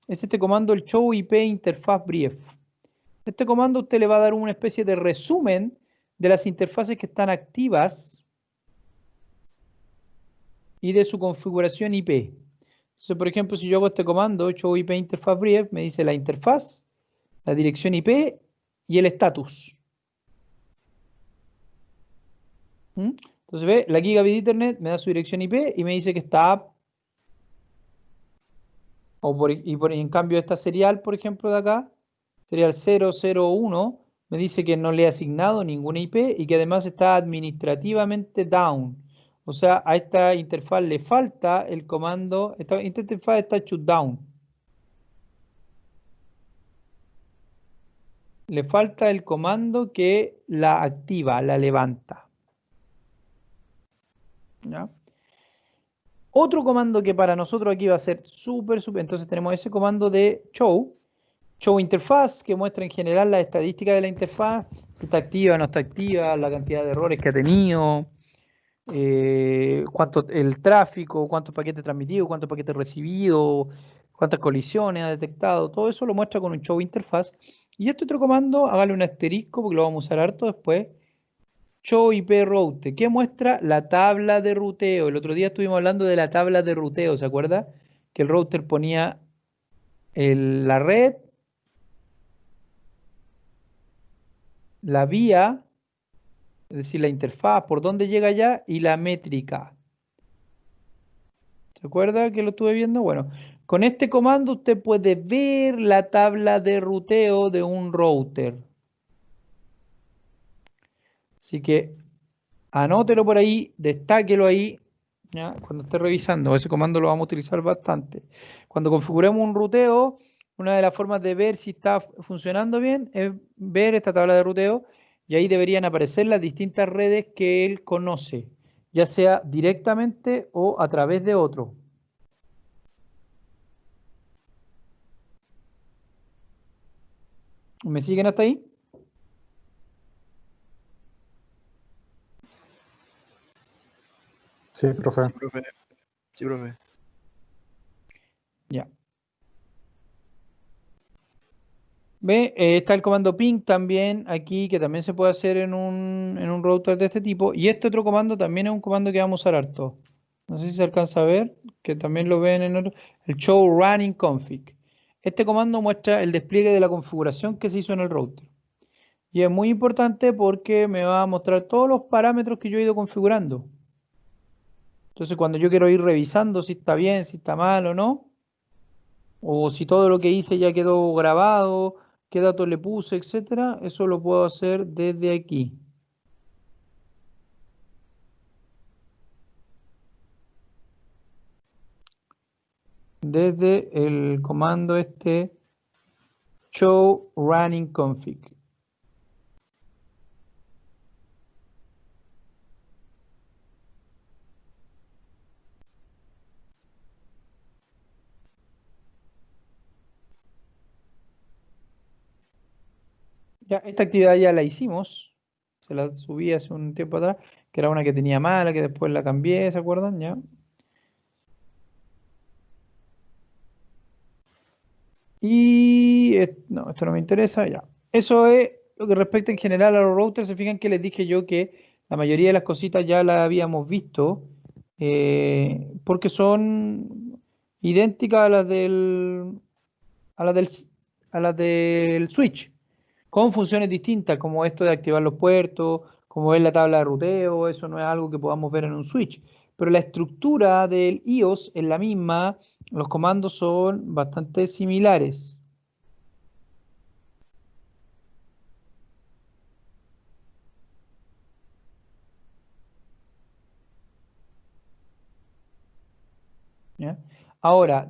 es este comando, el show IP interfaz brief. Este comando usted le va a dar una especie de resumen de las interfaces que están activas y de su configuración IP. Entonces, por ejemplo, si yo hago este comando, show IP interfaz brief, me dice la interfaz, la dirección IP y el estatus. Entonces ve, la Gigabit Ethernet me da su dirección IP y me dice que está up. Y en cambio esta serial, por ejemplo, de acá, serial 001, me dice que no le he asignado ninguna IP y que además está administrativamente down. O sea, a esta interfaz le falta el comando, esta interfaz está shutdown. Le falta el comando que la activa, la levanta. ¿Ya? Otro comando que para nosotros aquí va a ser súper, entonces tenemos ese comando de show interfaz, que muestra en general las estadísticas de la interfaz, si está activa, no está activa, la cantidad de errores que ha tenido, cuánto el tráfico, cuántos paquetes transmitidos, cuántos paquetes recibidos, cuántas colisiones ha detectado, todo eso lo muestra con un show interfaz. Y este otro comando, hágale un asterisco porque lo vamos a usar harto después. Show IP route, que muestra la tabla de ruteo. El otro día estuvimos hablando de la tabla de ruteo, ¿se acuerda? Que el router ponía la red, la vía, es decir, la interfaz, por dónde llega ya, y la métrica. ¿Se acuerda que lo estuve viendo? Bueno, con este comando usted puede ver la tabla de ruteo de un router. Así que anótelo por ahí, destáquelo ahí, ¿ya? Cuando esté revisando. Ese comando lo vamos a utilizar bastante. Cuando configuremos un ruteo, una de las formas de ver si está funcionando bien es ver esta tabla de ruteo y ahí deberían aparecer las distintas redes que él conoce, ya sea directamente o a través de otro. ¿Me siguen hasta ahí? Sí, profe. Sí, profe. Sí, profe. Ya. Ve, está el comando ping también aquí, que también se puede hacer en un router de este tipo. Y este otro comando también es un comando que vamos a usar harto. No sé si se alcanza a ver, que también lo ven en otro. El show running config. Este comando muestra el despliegue de la configuración que se hizo en el router. Y es muy importante porque me va a mostrar todos los parámetros que yo he ido configurando. Entonces, cuando yo quiero ir revisando si está bien, si está mal o no, o si todo lo que hice ya quedó grabado, qué datos le puse, etcétera, eso lo puedo hacer desde aquí. Desde el comando show running config. Ya, esta actividad ya la hicimos. Se la subí hace un tiempo atrás, que era una que tenía mala, que después la cambié, ¿se acuerdan? Ya. Y no, esto no me interesa, ya. Eso es lo que respecta en general a los routers. Se fijan que les dije yo que la mayoría de las cositas ya las habíamos visto, porque son idénticas a las a las del, a las del switch, con funciones distintas, como esto de activar los puertos, como ver la tabla de ruteo. Eso no es algo que podamos ver en un switch. Pero la estructura del iOS es la misma, los comandos son bastante similares. ¿Ya? Ahora,